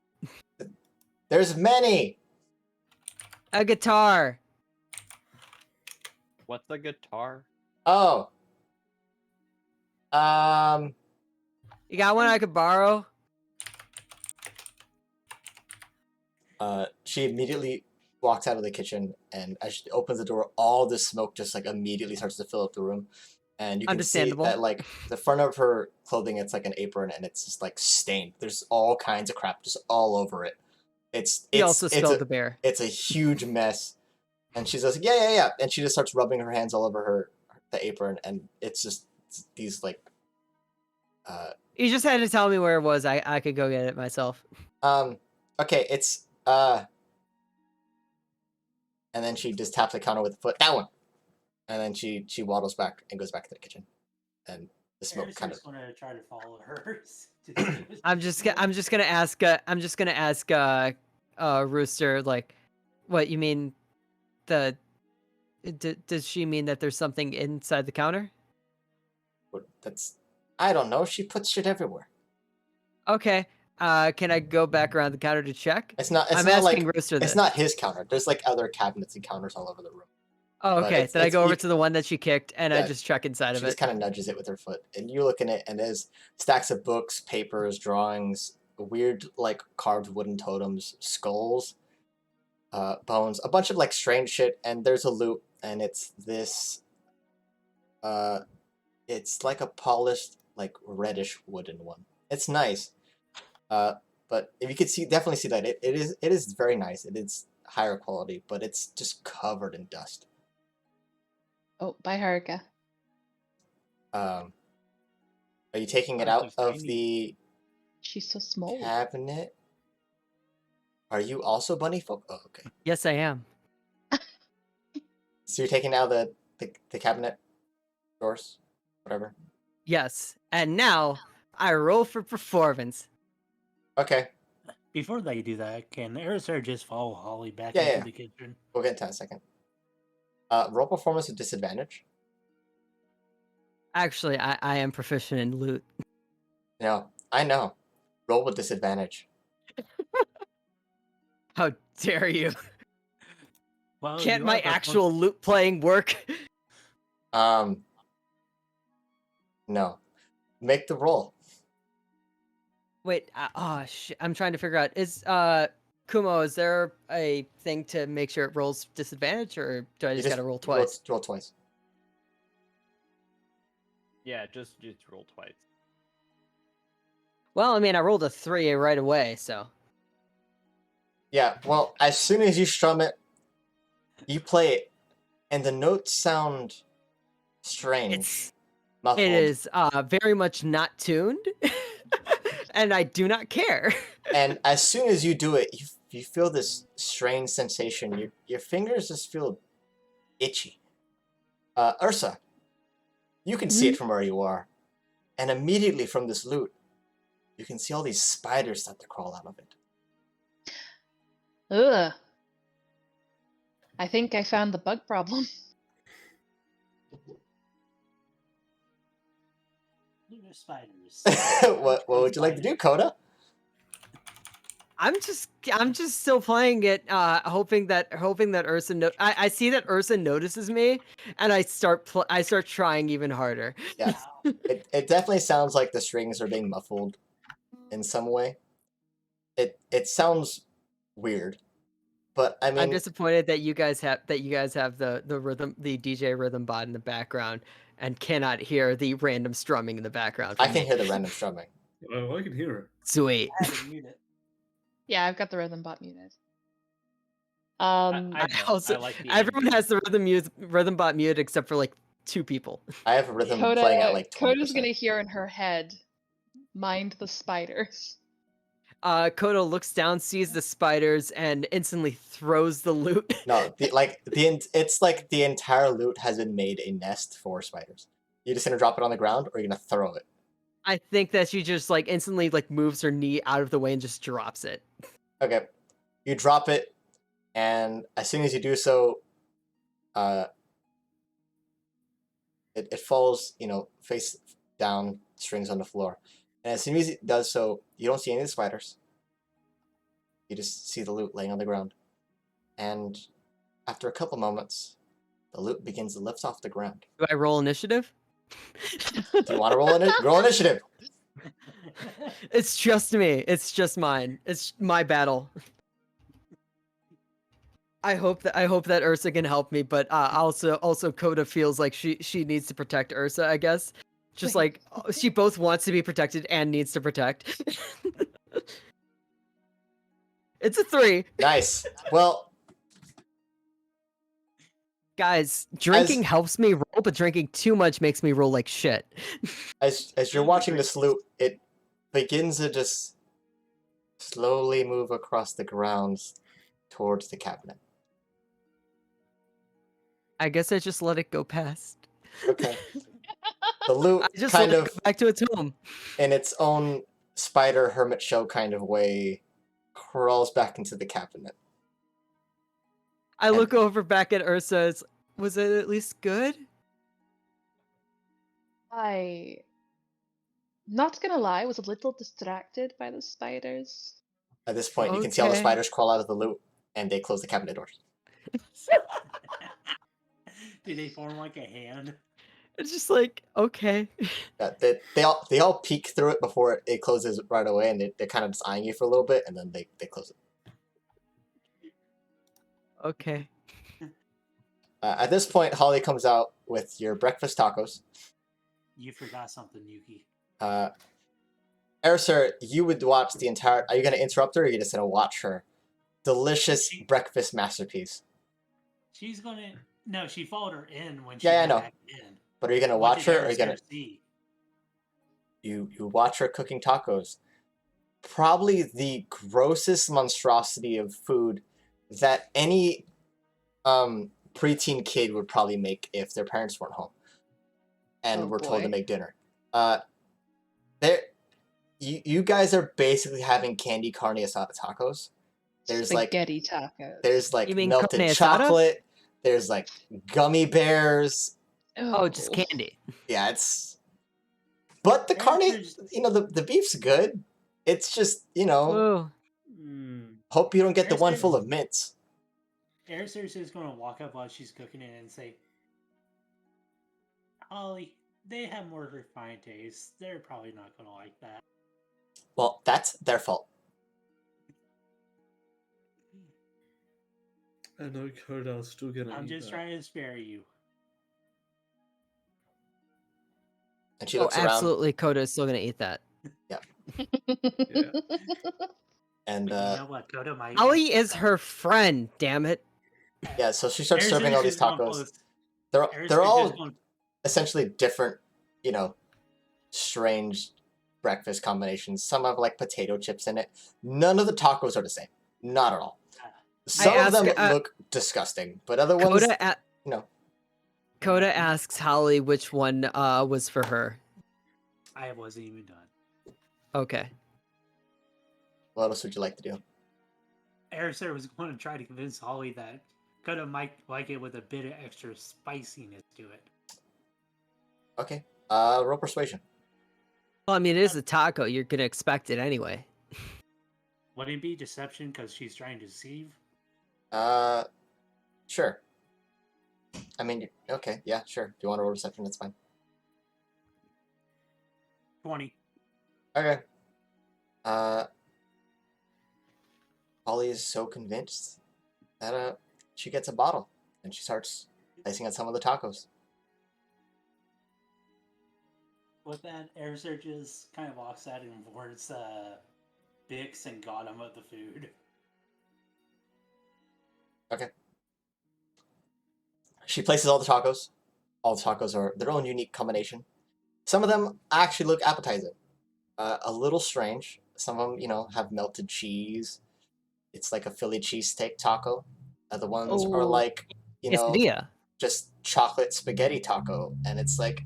There's many! A guitar. What's a guitar? Oh. You got one I could borrow? She immediately walks out of the kitchen, and as she opens the door, all the smoke just like immediately starts to fill up the room. And you can see Understandable. that like the front of her clothing, it's like an apron, and it's just like stained. There's all kinds of crap just all over it. He also spilled the beer. It's a huge mess. And she says, yeah. And she just starts rubbing her hands all over the apron, and it's just these like You just had to tell me where it was. I could go get it myself. okay, it's and then she just taps the counter with a foot. That one. And then she waddles back and goes back to the kitchen. And the smoke kind of want to try to follow her. I'm just gonna ask Rooster, like, what you mean? Does she mean that there's something inside the counter? I don't know. She puts shit everywhere. Okay. Can I go back around the counter to check? I'm not asking like Rooster this. It's not his counter. There's like other cabinets and counters all over the room. Oh, okay. Then I go over to the one that she kicked, and yeah, I just check inside of She it. just kind of nudges it with her foot, and you look in it, and there's stacks of books, papers, drawings, weird like carved wooden totems, skulls, bones, a bunch of like strange shit, and there's a loot, and it's this. It's like a polished, like reddish wooden one. It's nice, but if you could definitely see that it is very nice. It is higher quality, but it's just covered in dust. Oh, bye, Haruka. Are you taking it out of the She's so small. cabinet? Are you also bunny folk? Oh, okay. Yes, I am. So you're taking out the cabinet drawers? Whatever. Yes. And now I roll for performance. Okay. Before they do that, can Erisar just follow Holly back Yeah, into yeah. the kitchen? We'll get into that in a second. Roll performance with disadvantage. Actually, I am proficient in loot. No, I know. Roll with disadvantage. How dare you? Well, Can't you my are perform- actual loot playing work? No. Make the roll. Wait, shit. I'm trying to figure out. Kumo, is there a thing to make sure it rolls disadvantage, or do I You just gotta roll roll, twice? roll twice. Yeah, just roll twice. Well, I mean, I rolled a 3 right away, so. Yeah, well, as soon as you strum it, you play it, and the notes sound strange. Muffled. It is very much not tuned, and I do not care. And as soon as you do it, you feel this strange sensation. Your fingers just feel itchy. Ursa, you can see it from where you are. And immediately from this loot, you can see all these spiders start to crawl out of it. Ugh. I think I found the bug problem. They're spiders. What would you like to do, Coda? I'm just still playing it, hoping that Ursa I see that Ursa notices me, and I start trying even harder. Yeah, it definitely sounds like the strings are being muffled in some way. It sounds weird, but I I'm mean, disappointed that you guys have the rhythm, the DJ rhythm bot in the background, and cannot hear the random strumming in the background. I can hear the random strumming. Oh, I can hear it. Sweet. I had to mute it. Yeah, I've got the rhythm bot muted. I I know, also I like the everyone ambient. has the rhythm bot muted except for like 2 people. I have a rhythm playing at like 20%. Coda's gonna hear in her head, "Mind the spiders." Kodo looks down, sees the spiders, and instantly throws the loot. No, it's like the entire loot has been made a nest for spiders. You just gonna drop it on the ground, or you're gonna throw it. I think that she just like instantly like moves her knee out of the way and just drops it. Okay, you drop it, and as soon as you do so, it falls, face down, strings on the floor. And as soon as it does so, you don't see any of the spiders. You just see the loot laying on the ground. And after a couple moments, the loot begins to lift off the ground. Do I roll initiative? Do you want to roll initiative? It's just me. It's just mine. It's my battle. I hope that Ursa can help me, but also Coda feels like she needs to protect Ursa, I guess. Just like she both wants to be protected and needs to protect. It's a 3. Nice. Well, guys, drinking helps me roll, but drinking too much makes me roll like shit. as you're watching this loot, it begins to just slowly move across the grounds towards the cabinet. I guess I just let it go past. Okay. The loot I just kind let of, it go back to its home. in its own spider hermit show kind of way, crawls back into the cabinet. I look over back at Ursa. Was it at least good? Not gonna lie, I was a little distracted by the spiders. At this point, you can see all the Okay. spiders crawl out of the loot, and they close the cabinet doors. Do they form like a hand? It's just like, okay. They all peek through it before it closes right away, and they're kind of just eyeing you for a little bit, and then they close it. Okay. At this point, Holly comes out with your breakfast tacos. You forgot something, Yuki. Erisar, you would watch the entire... Are you going to interrupt her, or are you just going to watch her delicious breakfast masterpiece? She's gonna... No, she followed her in when she Yeah, I got know. back in. But are you going to What watch did her, or are you going Erisar to... see? You watch her cooking tacos. Probably the grossest monstrosity of food that any preteen kid would probably make if their parents weren't home. and Oh, we're told to boy. make dinner. There, you guys are basically having candy carne asada tacos. There's Spaghetti tacos. there's like You mean melted carne asada? chocolate. There's like gummy bears. Oh, just candy. Yeah, it's. But the carne, the beef's good. It's just Whoa. hope you don't get the one full of mints. Airstairs is going to walk up while she's cooking it and say, Ollie, they have more refined tastes. They're probably not going to like that. Well, that's their fault. I know Koda's still gonna I'm eat just that. trying to spare you. And she Oh, looks around. absolutely. Coda is still gonna eat that. Yeah. And But you know what? Coda might. Ollie is her friend. Damn it. yeah, so she starts Airstairs serving all these is going tacos. close. They're Airstairs all is going- essentially different, strange breakfast combinations. Some have like potato chips in it. None of the tacos are the same. Not at all. Some of them look disgusting, but other ones, Coda asks Holly which one was for her. I wasn't even done. Okay. What else would you like to do? Airstairs was going to try to convince Holly that Coda might like it with a bit of extra spiciness to it. Okay. Roll persuasion. Well, I mean, it is a taco. You're gonna expect it anyway. Would it be deception because she's trying to deceive? Sure. I mean, okay, yeah, sure. If you want to roll deception, that's fine. 20. Okay. Holly is so convinced that she gets a bottle and she starts icing on some of the tacos. With that, Airstairs just kind of walks out and towards Bix and got him of the food. Okay. She places all the tacos. All the tacos are their own unique combination. Some of them actually look appetizing. A little strange. Some of them, have melted cheese. It's like a Philly cheesesteak taco. Other ones are like, Quesadilla. just chocolate spaghetti taco. And it's like,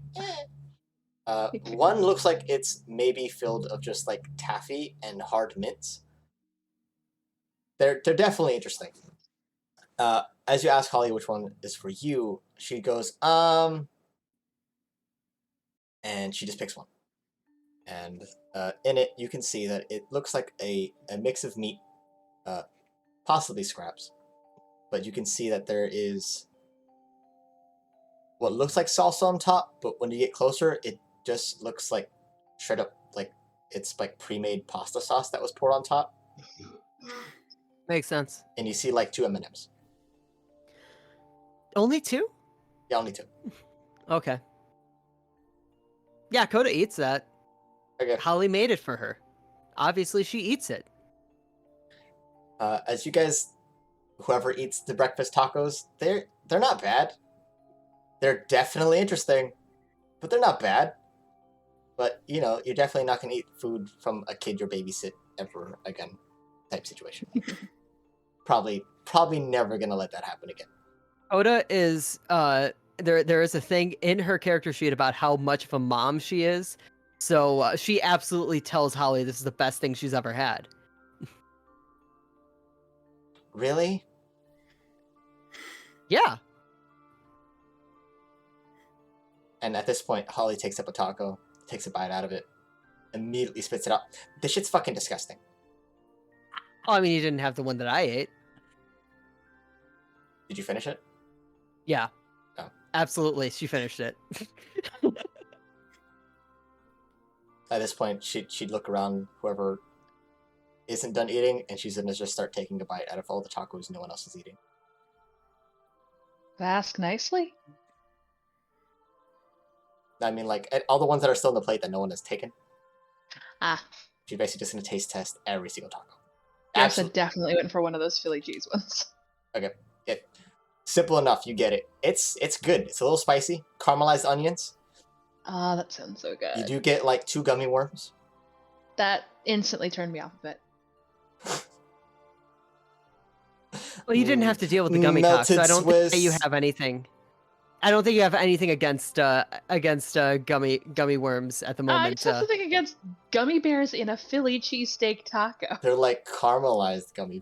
one looks like it's maybe filled of just like taffy and hard mints. They're definitely interesting. As you ask Holly which one is for you, she goes, and she just picks one. And in it, you can see that it looks like a mix of meat, possibly scraps. But you can see that there is what looks like salsa on top, but when you get closer, it just looks like straight up, like it's like pre-made pasta sauce that was poured on top. Makes sense. And you see like 2 M&Ms. Only 2? Yeah, only 2. Okay. Yeah, Coda eats that. Okay. Holly made it for her. Obviously, she eats it. As you guys, whoever eats the breakfast tacos, they're not bad. They're definitely interesting, but they're not bad. But you're definitely not gonna eat food from a kid you babysit ever again, type situation. Probably never gonna let that happen again. Coda is there is a thing in her character sheet about how much of a mom she is. So she absolutely tells Holly this is the best thing she's ever had. Really? Yeah. And at this point, Holly takes up a taco, takes a bite out of it, immediately spits it out. This shit's fucking disgusting. Oh, I mean, you didn't have the one that I ate. Did you finish it? Yeah. Oh. Absolutely, she finished it. At this point, she'd look around whoever isn't done eating, and she's gonna just start taking a bite out of all the tacos no one else is eating. Ask nicely. I mean, like, all the ones that are still on the plate that no one has taken. Ah. She's basically just gonna taste test every single taco. Yes, I definitely went for one of those Philly cheese ones. Okay. Simple enough, you get it. It's good. It's a little spicy. Caramelized onions. Ah, that sounds so good. You do get like 2 gummy worms. That instantly turned me off a bit. Well, you didn't have to deal with the gummy cock, so I don't think that you Swiss. have anything. I don't think you have anything against gummy worms at the I moment. just have something against gummy bears in a Philly cheesesteak taco. They're like caramelized gummy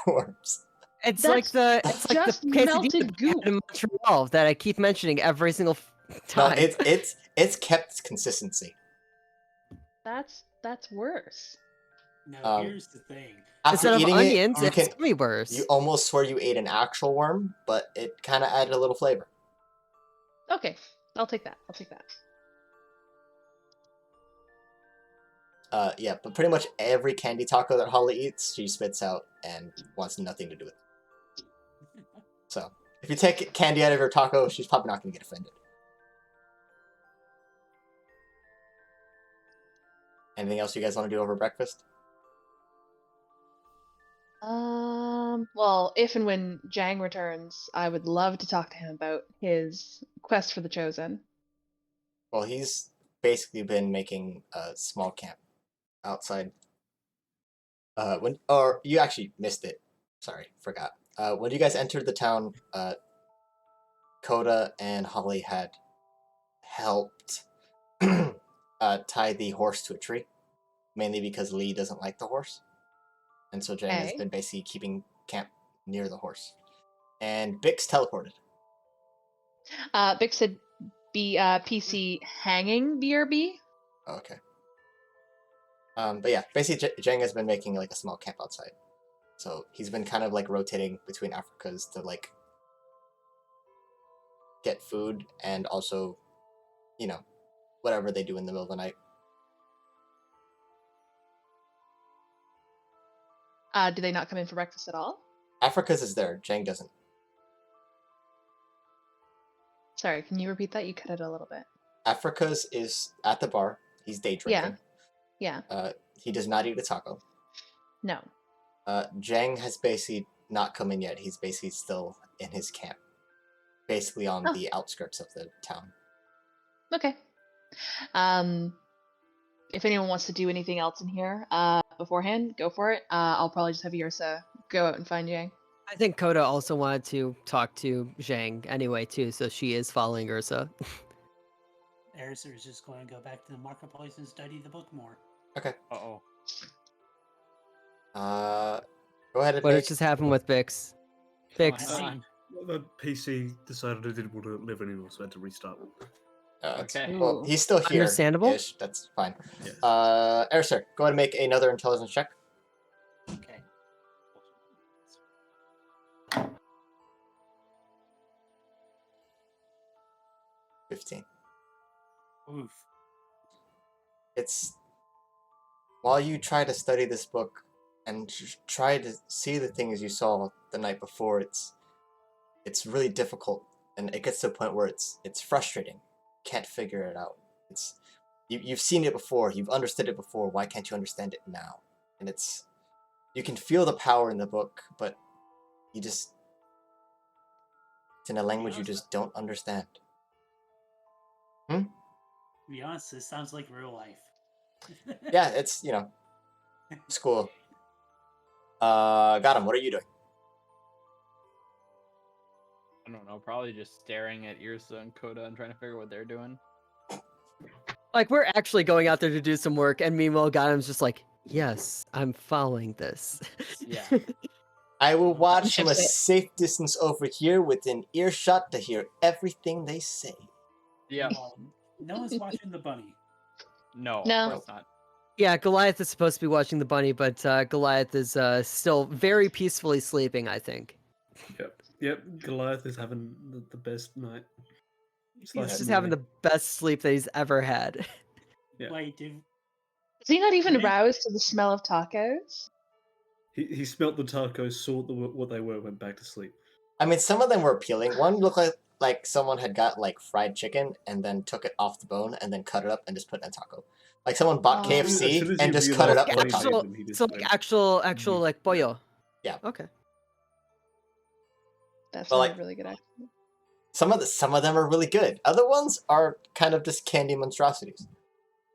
worms. It's That's like the just quesadilla melted that I had goop. in Montreal that I keep mentioning every single No, time. it's kept consistency. That's worse. Now here's the thing. After Instead of eating onions, it, it's gummy bears. you almost swear you ate an actual worm, but it kind of added a little flavor. Okay, I'll take that. Yeah, but pretty much every candy taco that Holly eats, she spits out and wants nothing to do with it. So, if you take candy out of her taco, she's probably not going to get offended. Anything else you guys want to do over breakfast? Well, if and when Jang returns, I would love to talk to him about his quest for the Chosen. Well, he's basically been making a small camp outside. Or you actually missed it. Sorry, forgot. When you guys entered the town, Coda and Holly had helped tie the horse to a tree, mainly because Lee doesn't like the horse. And so Jang has Okay. been basically keeping camp near the horse. And Bix teleported. Bix said PC hanging BRB. Okay. But yeah, basically Jang has been making like a small camp outside. So he's been kind of like rotating between Africas to like get food and also, you know, whatever they do in the middle of the night. Do they not come in for breakfast at all? Africa's is there, Jang doesn't. Sorry, can you repeat that? You cut it a little bit. Africa's is at the bar. He's day drinking. Yeah. He does not eat a taco. No. Jang has basically not come in yet. He's basically still in his camp. Basically on the outskirts of the town. Okay. If anyone wants to do anything else in here beforehand, go for it. I'll probably just have Yursa go out and find Jang. I think Coda also wanted to talk to Zhang anyway too, so she is following Ursa. Erisa is just going to go back to the marketplace and study the book more. Okay. Uh-oh. Go ahead and What make... just happened with Bix? Bix. Come on. The PC decided it didn't want to live anymore, so I had to restart. Okay. Well, he's still here. Understandable. That's fine. Yes. Erser, go ahead and make another intelligence check. Okay. 15. Oof. It's... While you try to study this book and try to see the things you saw the night before, it's really difficult, and it gets to a point where it's frustrating. Can't figure it out. You've seen it before, you've understood it before. Why can't you understand it now? And you can feel the power in the book, but it's in a language you just don't understand. To be honest, this sounds like real life. Yeah, it's school. Got him. What are you doing? I don't know. Probably just staring at Irsa and Coda and trying to figure out what they're doing. Like, we're actually going out there to do some work, and meanwhile, Gotham just like, yes, I'm following this. Yeah. I will watch from a That's it. safe distance over here within earshot to hear everything they say. Yeah. No one's watching the bunny. No, No. of course not. Yeah, Goliath is supposed to be watching the bunny, but Goliath is still very peacefully sleeping, I think. Yep. Goliath is having the best night. He's Slash just movie. having the best sleep that he's ever had. Yeah. Wait, Is he not even Really? roused to the smell of tacos? He smelt the tacos, saw what they were, went back to sleep. I mean, some of them were appealing. One looked like someone had got like fried chicken and then took it off the bone and then cut it up and just put it in a taco. Like someone bought Oh. As soon KFC as and you just cut it up realised for a what he taco. did, he just So like went, actual like pollo. Yeah. Okay. That's But, like- really good. Actually. Some of them are really good. Other ones are kind of just candy monstrosities.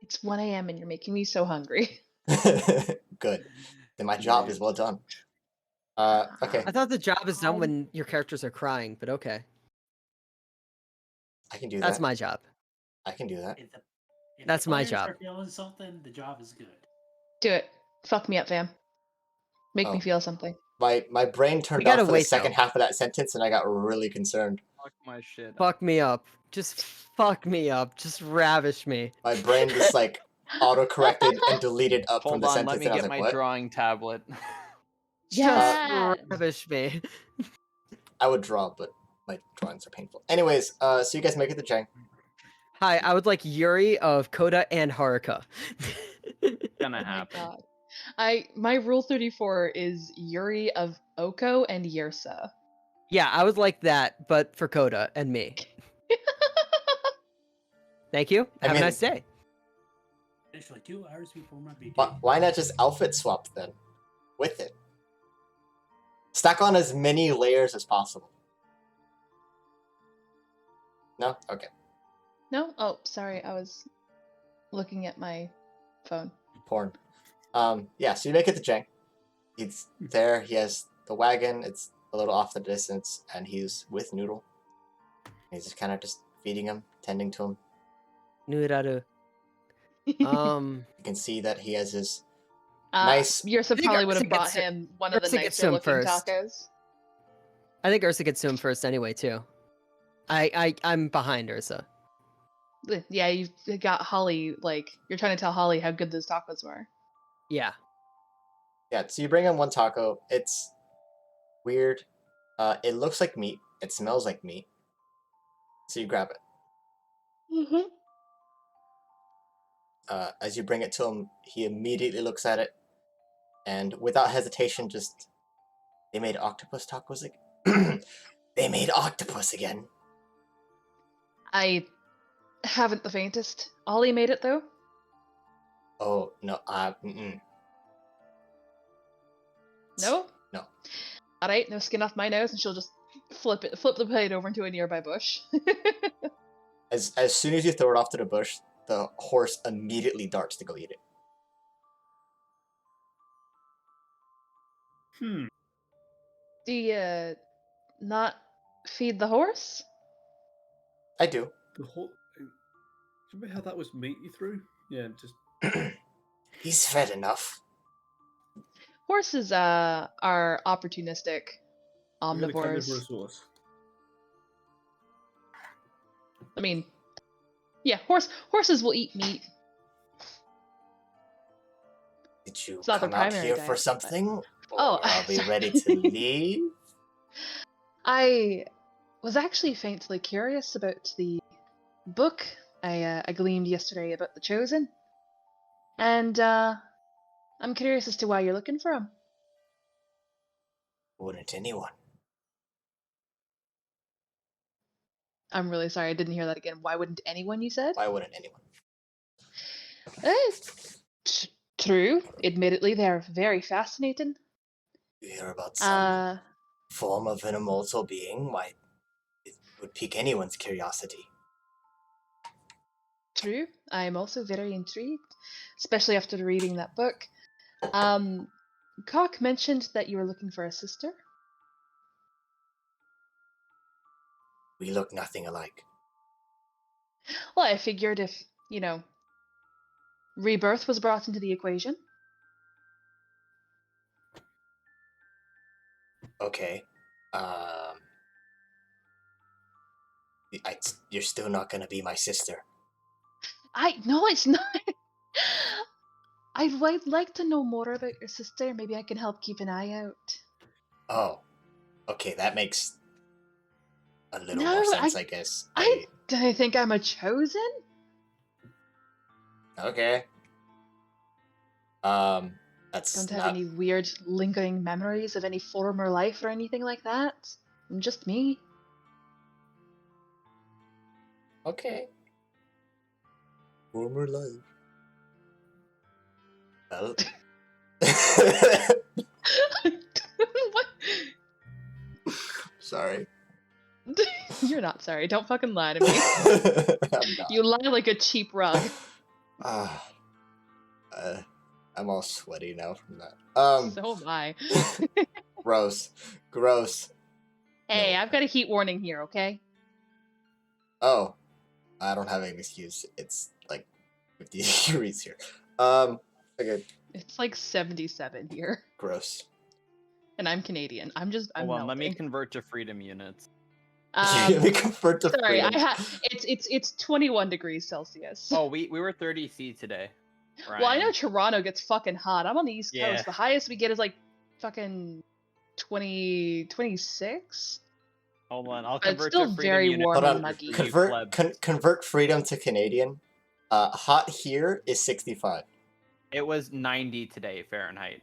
It's 1 a.m. and you're making me so hungry. Good. Then my job is well done. Okay. I thought the job is done when your characters are crying, but okay. I can do that. That's my job. I can do that. If That's the my players job. are feeling something, the job is good. Do it. Fuck me up, fam. Make me Oh. feel something. My brain turned We gotta off for the wait, second though. half of that sentence, and I got really concerned. Fuck my shit. Fuck me up. Just fuck me up. Just ravish me. My brain just like auto-corrected and deleted up from Hold the on, sentence, let me and I was get like, my what? drawing tablet. Just Yeah. ravish me. I would draw, but my drawings are painful. Anyways, so you guys make it to Jang. Hi, I would like Yuri of Coda and Haruka. Gonna Oh my happen. god. My rule 34 is Yuri of Oko and Yersa. Yeah, I would like that, but for Coda and me. Thank you. I Have mean- a nice day. Actually, 2 hours before my B.D. Why not just outfit swap then? With it. Stack on as many layers as possible. No? Okay. No? Oh, sorry. I was looking at my phone. Porn. Yeah, so you make it to Jang. He's there, he has the wagon, it's a little off the distance, and he's with Noodle. He's just kind of just feeding him, tending to him. Nuraru. You can see that he has his nice... Yersa think probably would Ursa have bought gets to- him one of the Ursa gets to nicer him looking first. tacos. I think Ursa gets to him first anyway, too. I'm behind Ursa. Yeah, you've got Holly, like, you're trying to tell Holly how good those tacos were. Yeah. Yeah, so you bring him one taco. It's weird. It looks like meat. It smells like meat. So you grab it. Mm-hmm. As you bring it to him, he immediately looks at it, and without hesitation, just... They made octopus tacos again? They made octopus again. I haven't the faintest. Ollie made it, though? Oh, no, mm-mm. No? No. Alright, no skin off my nose, and she'll just flip the plate over into a nearby bush. As soon as you throw it off to the bush, the horse immediately darts to go eat it. Do you not feed the horse? I do. The whole. Remember how that was meat you threw? Yeah, just. He's fed enough. Horses are opportunistic What kind of omnivores. carnivorous horse? I mean, yeah, horses will eat meat. Did you It's not their come out primary here diet, for but- something? Or Oh, are we sorry. ready to leave? I was actually faintly curious about the book I gleaned yesterday about the Chosen, and I'm curious as to why you're looking for him. Wouldn't anyone? I'm really sorry, I didn't hear that again. Why wouldn't anyone? You said? Why wouldn't anyone? True. Admittedly, they're very fascinating. You hear about some Uh, form of an immortal being? Why, it would pique anyone's curiosity. True. I am also very intrigued, especially after reading that book. Cock mentioned that you were looking for a sister. We look nothing alike. Well, I figured if, rebirth was brought into the equation. Okay. You're still not gonna be my sister. No, it's not. I'd like to know more about your sister. Maybe I can help keep an eye out. Oh. Okay, that makes a little No, more sense, I guess. I think I'm a chosen. Okay. That's Don't have not... any weird lingering memories of any former life or anything like that. I'm just me. Okay. Former life. Well... What? Sorry. You're not sorry. Don't fucking lie to me. I'm not. You lie like a cheap rug. I'm all sweaty now from that. So am I. Gross. Gross. Hey, No. I've got a heat warning here, okay? Oh, I don't have any excuse. It's like 50 degrees here. Okay, It's like 77 here, gross. and I'm Canadian. I'm Hold on, let me melting. convert to freedom units. We convert to Sorry, freedom. it's 21 degrees Celsius. Oh, we were 30 C today. Well, I know Toronto gets fucking hot. I'm on the East Yeah. Coast. The highest we get is like fucking 26. Hold on, I'll But it's convert still to freedom very units. warm Hold and on, muggy. convert freedom to Canadian. Hot here is 65. It was 90 today Fahrenheit.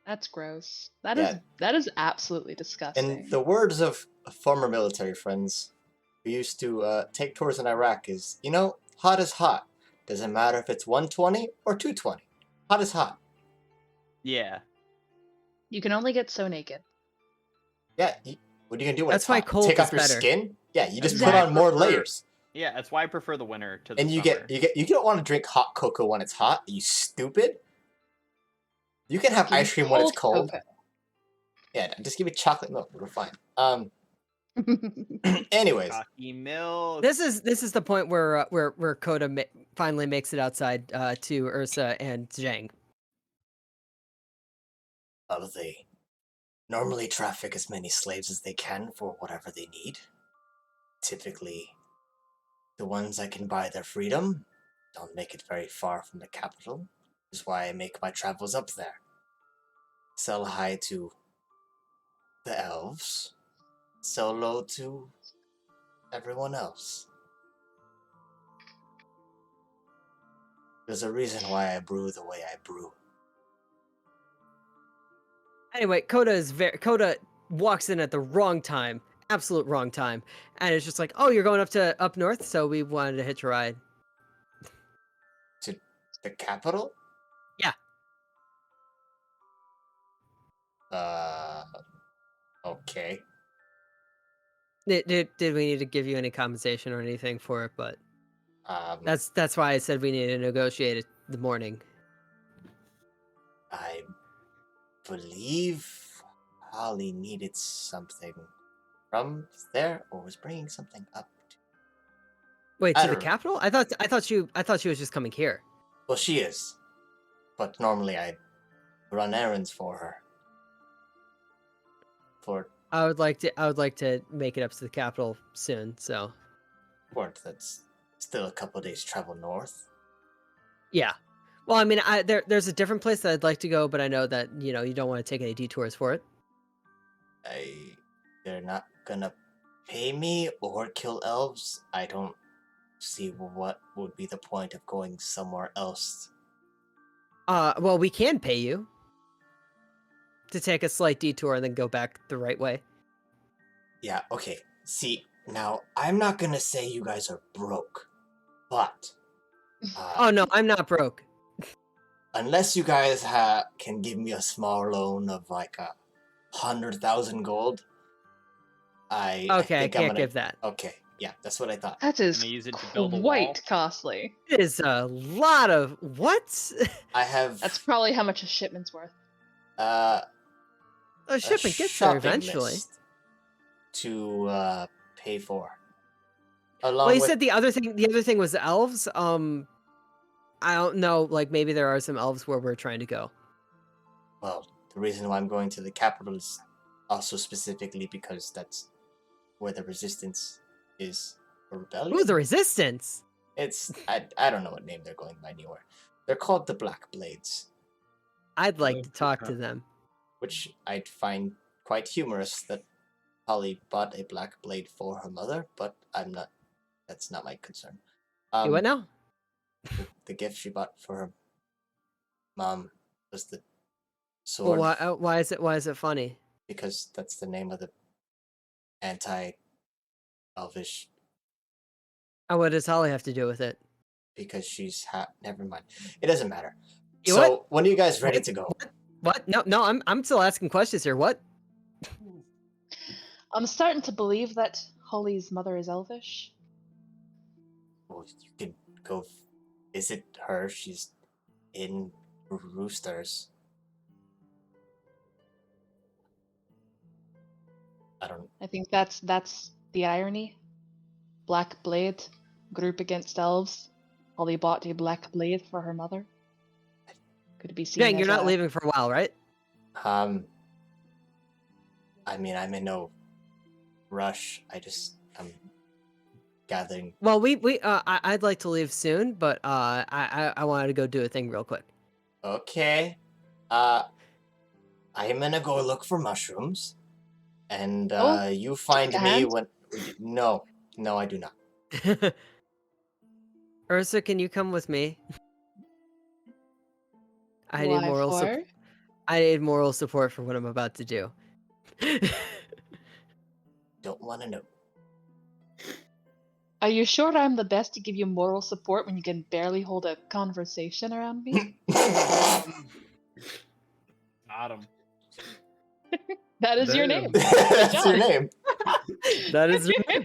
That's gross. That Yeah. is absolutely disgusting. In the words of former military friends who used to take tours in Iraq, is, hot is hot. Doesn't matter if it's 120 or 220. Hot is hot. Yeah. You can only get so naked. Yeah, what are you gonna do when That's it's why hot? cold Take is off your better. skin? Yeah, you just Exactly. put on more layers. Yeah, that's why I prefer the winter to the And you summer. you don't want to drink hot cocoa when it's hot. You stupid. You can have Give me ice cream when it's cold. cocoa. Yeah, just give me chocolate milk. We're fine. Anyways, Cocky milk. This is the point where Coda finally makes it outside to Ursa and Zhang. they normally traffic as many slaves as they can for whatever they need. Typically, the ones I can buy their freedom don't make it very far from the capital, which is why I make my travels up there. Sell high to the elves, sell low to everyone else. There's a reason why I brew the way I brew. Anyway, Coda walks in at the wrong time, absolute wrong time, and it's just like, oh, you're going up north, so we wanted to hitch a ride. To the capital? Yeah. Okay. Did we need to give you any compensation or anything for it? But that's why I said we need to negotiate it the morning. I believe Holly needed something from there, or was bringing something up. Wait, I to the don't know. capital? I thought she was just coming here. Well, she is, but normally I run errands for her. I would like to make it up to the capital soon. So. That's still a couple days travel north. Yeah. Well, I mean, there's a different place that I'd like to go, but I know that you don't want to take any detours for it. They're not gonna pay me or kill elves. I don't see what would be the point of going somewhere else. Well, we can pay you to take a slight detour and then go back the right way. Yeah, okay. See, now, I'm not gonna say you guys are broke, but... oh, no, I'm not broke. Unless you guys can give me a small loan of like 100,000 gold, I think can't give that. Okay, yeah, that's what I thought. That is Gonna use it to build a wall? quite costly. It is a lot of what? I have... That's probably how much a shipment's worth. A shipment gets there eventually. List to pay for. Well, you said the other thing was the elves. I don't know, like maybe there are some elves where we're trying to go. Well, the reason why I'm going to the capital is also specifically because that's where the resistance is. A rebellion? Ooh, the resistance! It's I don't know what name they're going by anywhere. They're called the Black Blades. I'd like to talk to them. Which I'd find quite humorous that Holly bought a black blade for her mother, but that's not my concern. You what now? The gift she bought for her mom was the sword. Well, why is it funny? Because that's the name of the anti-elvish. Oh, what does Holly have to do with it? Because she's never mind. It doesn't matter. You So what? when are you guys ready to go? What? No, I'm still asking questions here. What? I'm starting to believe that Holly's mother is elvish. Well, you can go visit her. She's in Roosters. I think that's the irony. Black blade, group against elves. Holly bought a black blade for her mother. Could it be seen Jang, as you're not a... leaving for a while, right? I mean, I'm in no rush. I'm gathering. Well, I'd like to leave soon, but I wanted to go do a thing real quick. Okay. I'm gonna go look for mushrooms, and Oh, you find a me hand? when. No, I do not. Ursa, can you come with me? I need why moral for? support. I need moral support for what I'm about to do. Don't want to know. Are you sure I'm the best to give you moral support when you can barely hold a conversation around me? Got him. That is your Damn. name. That's your name. That is You He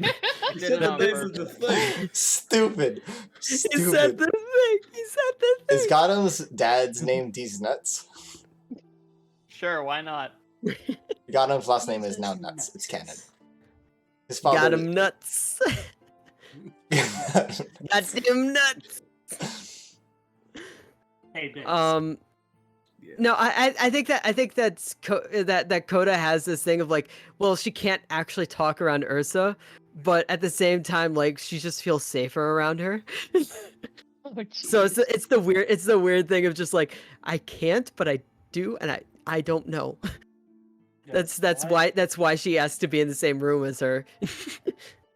did said it the on name of the purpose. thing. Stupid. He said Stupid. the thing. He said the thing. Is Gotham's dad's name D's Nuts? Sure, why not? Gotham's last name is now Jesus Nuts. It's canon. nuts. His father. Got him nuts. Got him nuts. Hey, Bix. Yeah. No, I think that Coda has this thing of like, well, she can't actually talk around Ursa, but at the same time, like she just feels safer around her. Oh, So jeez. it's the weird thing of just like I can't, but I do, and I don't know. That's why she has to be in the same room as her.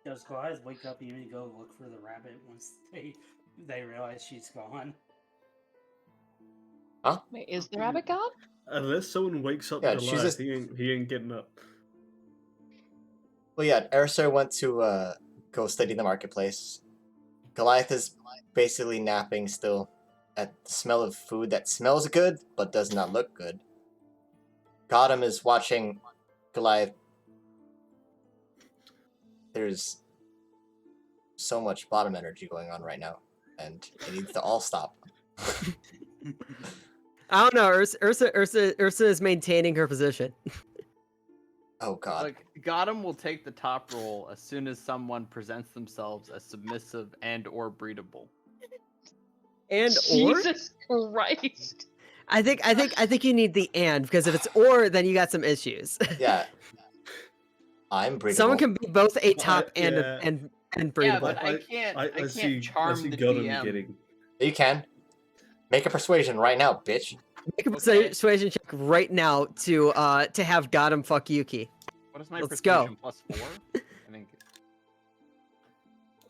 Does Goliath wake up even go look for the rabbit once they realize she's gone? Wait, is the rabbit gone? Unless someone wakes up Yeah, she's Goliath, just- he ain't getting up. Well, yeah, Erisar went to go study the marketplace. Goliath is basically napping still at the smell of food that smells good but does not look good. Gotham is watching Goliath. There's so much bottom energy going on right now, and it needs to all stop. I don't know. Ursa is maintaining her position. Oh god. Like, Gotham will take the top role as soon as someone presents themselves as submissive and or breedable. And Jesus Christ. I think you need the and, because if it's or, then you got some issues. Yeah. I'm breedable. Someone can be both a top and yeah. and Yeah, breedable. but I can't I charm see the Gotham DM. getting. You can. Make a persuasion right now, bitch. Make a Okay. persuasion check right now to have Gotham fuck Yuki. What is my Let's go. persuasion plus 4? I think.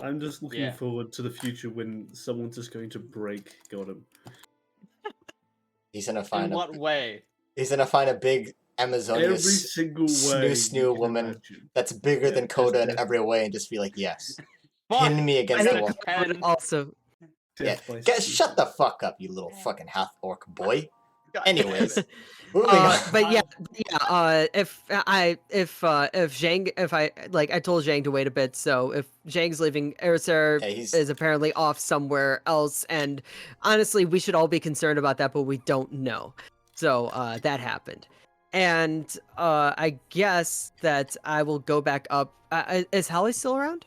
I'm just looking Yeah. forward to the future when someone's just going to break Gotham. He's gonna In find what way? He's gonna find a big Every Amazonian single way. snoo you can woman imagine. that's bigger Yeah, than Coda in just- every way and just be like, yes. Fuck! Pin me I against the think wall. Gotham would also. Yeah. Death by Guys, sleep. shut the fuck up, you little fucking half orc boy. God Anyways, damn it. moving on. But yeah. If Zhang, I told Zhang to wait a bit, so if Zhang's leaving, Erisar Yeah, he's is apparently off somewhere else, and honestly, we should all be concerned about that, but we don't know. So that happened, and I guess that I will go back up. Is Holly still around?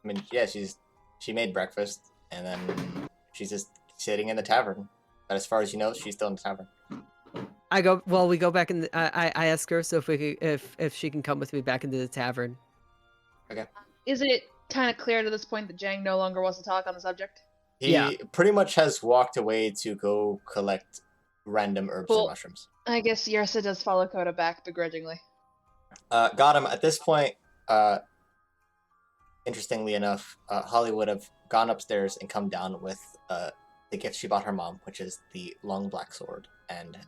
I mean, yeah, she made breakfast and then she's just sitting in the tavern. But as far as you know, she's still in the tavern. We go back in. I ask her so if she can come with me back into the tavern. Is it kind of clear to this point that Jang no longer wants to talk on the subject? He Yeah. pretty much has walked away to go collect random herbs Cool. and mushrooms. I guess Yersa does follow Coda back begrudgingly. Got him. At this point, interestingly enough, Holly would have gone upstairs and come down with the gift she bought her mom, which is the long black sword, and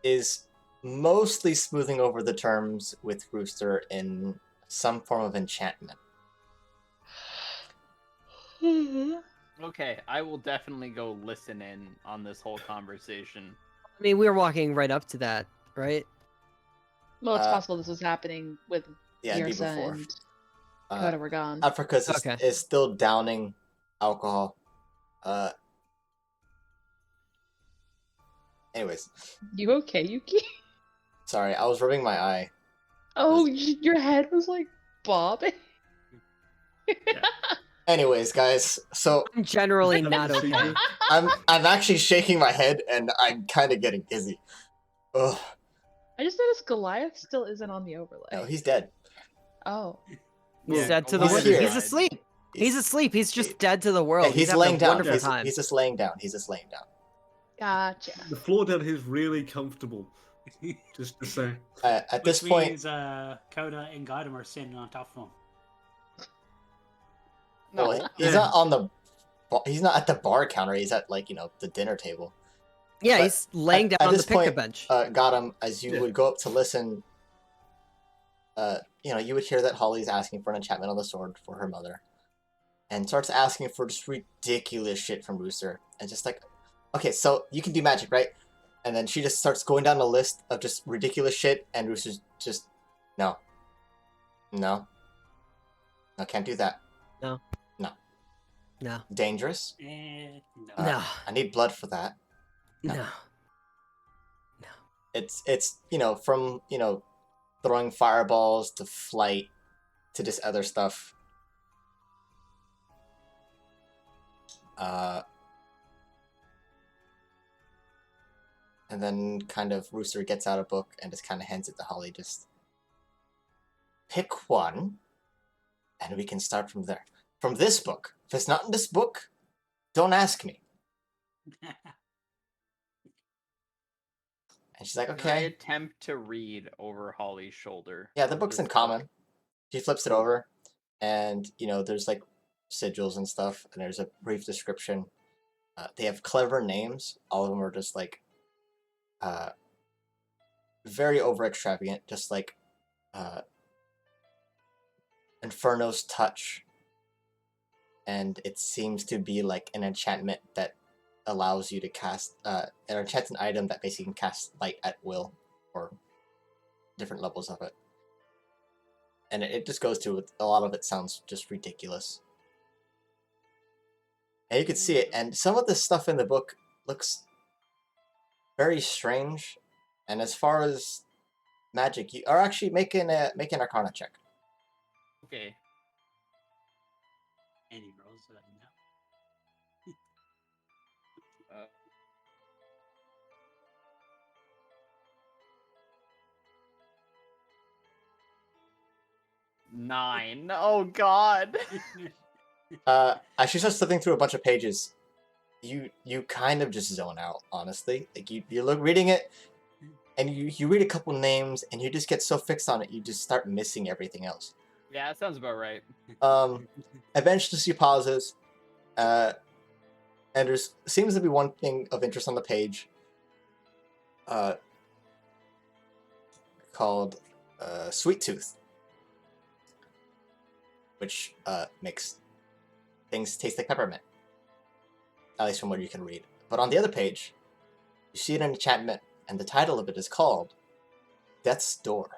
is mostly smoothing over the terms with Rooster in some form of enchantment. Okay, I will definitely go listen in on this whole conversation. I mean, we were walking right up to that, right? Well, it's Uh, possible this was happening with Yeah, it'd be Yersa before. and Coda were gone. Africa Okay. is still downing alcohol. Anyways, You okay, Yuki? sorry, I was rubbing my eye. Oh, your head was like bobbing. Anyways, guys, so I'm generally not okay. I'm actually shaking my head and I'm kind of getting dizzy. Ugh. I just noticed Goliath still isn't on the overlay. No, he's dead. Oh. He's Yeah, dead to the he's world. here. He's asleep. He's asleep. He's just dead to the Yeah, world. he's having laying a down. wonderful He's, time. he's just laying down. He's just laying down. Gotcha. The floor down here is really comfortable. Just to say. At this Which point, means Coda and Gotham are standing on top of him. No. well, he's not on the. He's not at the bar counter. He's at the dinner table. Yeah, But he's laying down at on the this picnic point, bench. Got him. As you Yeah. would go up to listen, you would hear that Holly's asking for an enchantment on the sword for her mother, and starts asking for just ridiculous shit from Rooster, and just like, okay, so you can do magic, right? And then she just starts going down the list of just ridiculous shit, and Rooster's just, no, can't do that. No. Dangerous. No. No. I need blood for that. No. It's from throwing fireballs to flight to this other stuff. And then kind of Rooster gets out a book and just kind of hands it to Holly. Just pick one, and we can start from there. From this book. If it's not in this book, don't ask me. And she's like, I okay. attempt to read over Holly's shoulder. Yeah, the book's in common. She flips it over, and there's like sigils and stuff, and there's a brief description. They have clever names. All of them are just like very over extravagant, just like Inferno's Touch, and it seems to be like an enchantment that allows you to cast an enchanted item that basically can cast light at will, or different levels of it. And it just goes to a lot of it sounds just ridiculous. And you can see it, and some of the stuff in the book looks very strange. And as far as magic, you are actually making an Arcana check. Okay. Any rolls that I know. 9. Oh God. As she starts flipping through a bunch of pages, you kind of just zone out, honestly. Like you look reading it, and you read a couple names, and you just get so fixed on it, you just start missing everything else. Yeah, that sounds about right. Eventually she pauses, and there seems to be one thing of interest on the page, called Sweet Tooth, which makes things taste like peppermint, at least from what you can read. But on the other page, you see an enchantment, and the title of it is called Death's Door.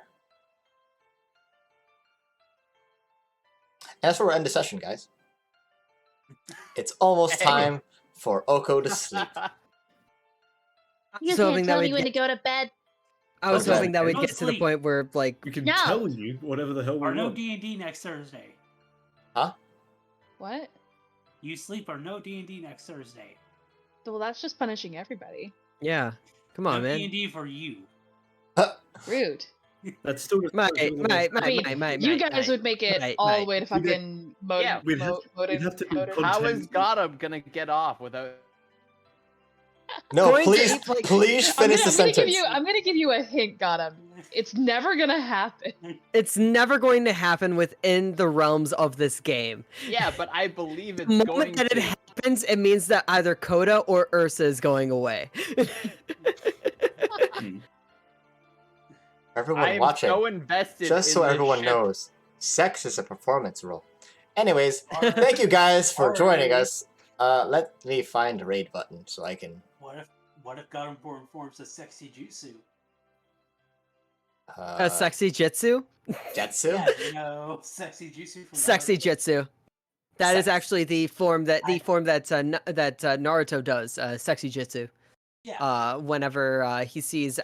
And that's where we'll end the session, guys. It's almost time for Oko to sleep. You was can't hoping that tell me we'd when to get- go to bed. I was Okay. hoping that we'd Go get to the sleep. point where, like, We can No. tell you whatever the hell we Or no want. D&D next Thursday. What? You sleep or no D&D next Thursday. Well, that's just punishing everybody. yeah. Come on, no man. D&D for you. Rude. That's still just My, punishing the my, most- I mean, my, you guys would make it Right, all the right. way to We'd fucking Yeah, we'd have to do content. How is Gotham gonna get off without? No, Going to please, eat, like- please finish the sentence. I'm gonna give you a hint, Gotham. It's never gonna happen. It's never going to happen within the realms of this game. Yeah, but I believe it's The going moment that to. it happens, it means that either Coda or Ursa is going away. Everyone I'm watching, so invested. just in so this everyone ship. knows, sex is a performance role. Anyways, thank you guys for joining Alrighty. us. Let me find the raid button so I can. What if Gotham forms a sexy jutsu? A sexy jitsu? Jetsu? Yeah, sexy jutsu from Sexy Naruto. jitsu. That is Sex. actually the form that Naruto does. Sexy jitsu. Yeah. Whenever he sees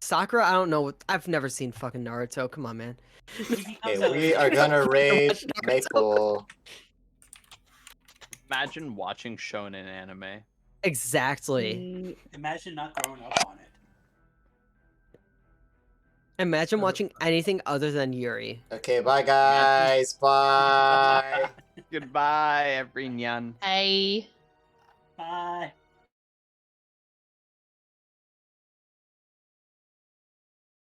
Sakura, I don't know. I've never seen fucking Naruto. Come on, man. He becomes Okay, we are gonna raid Maple. Imagine watching shonen anime. Exactly. Imagine not growing up on it. Imagine watching anything other than Yuri. Okay, bye guys. Bye. Goodbye, everyone. I Bye.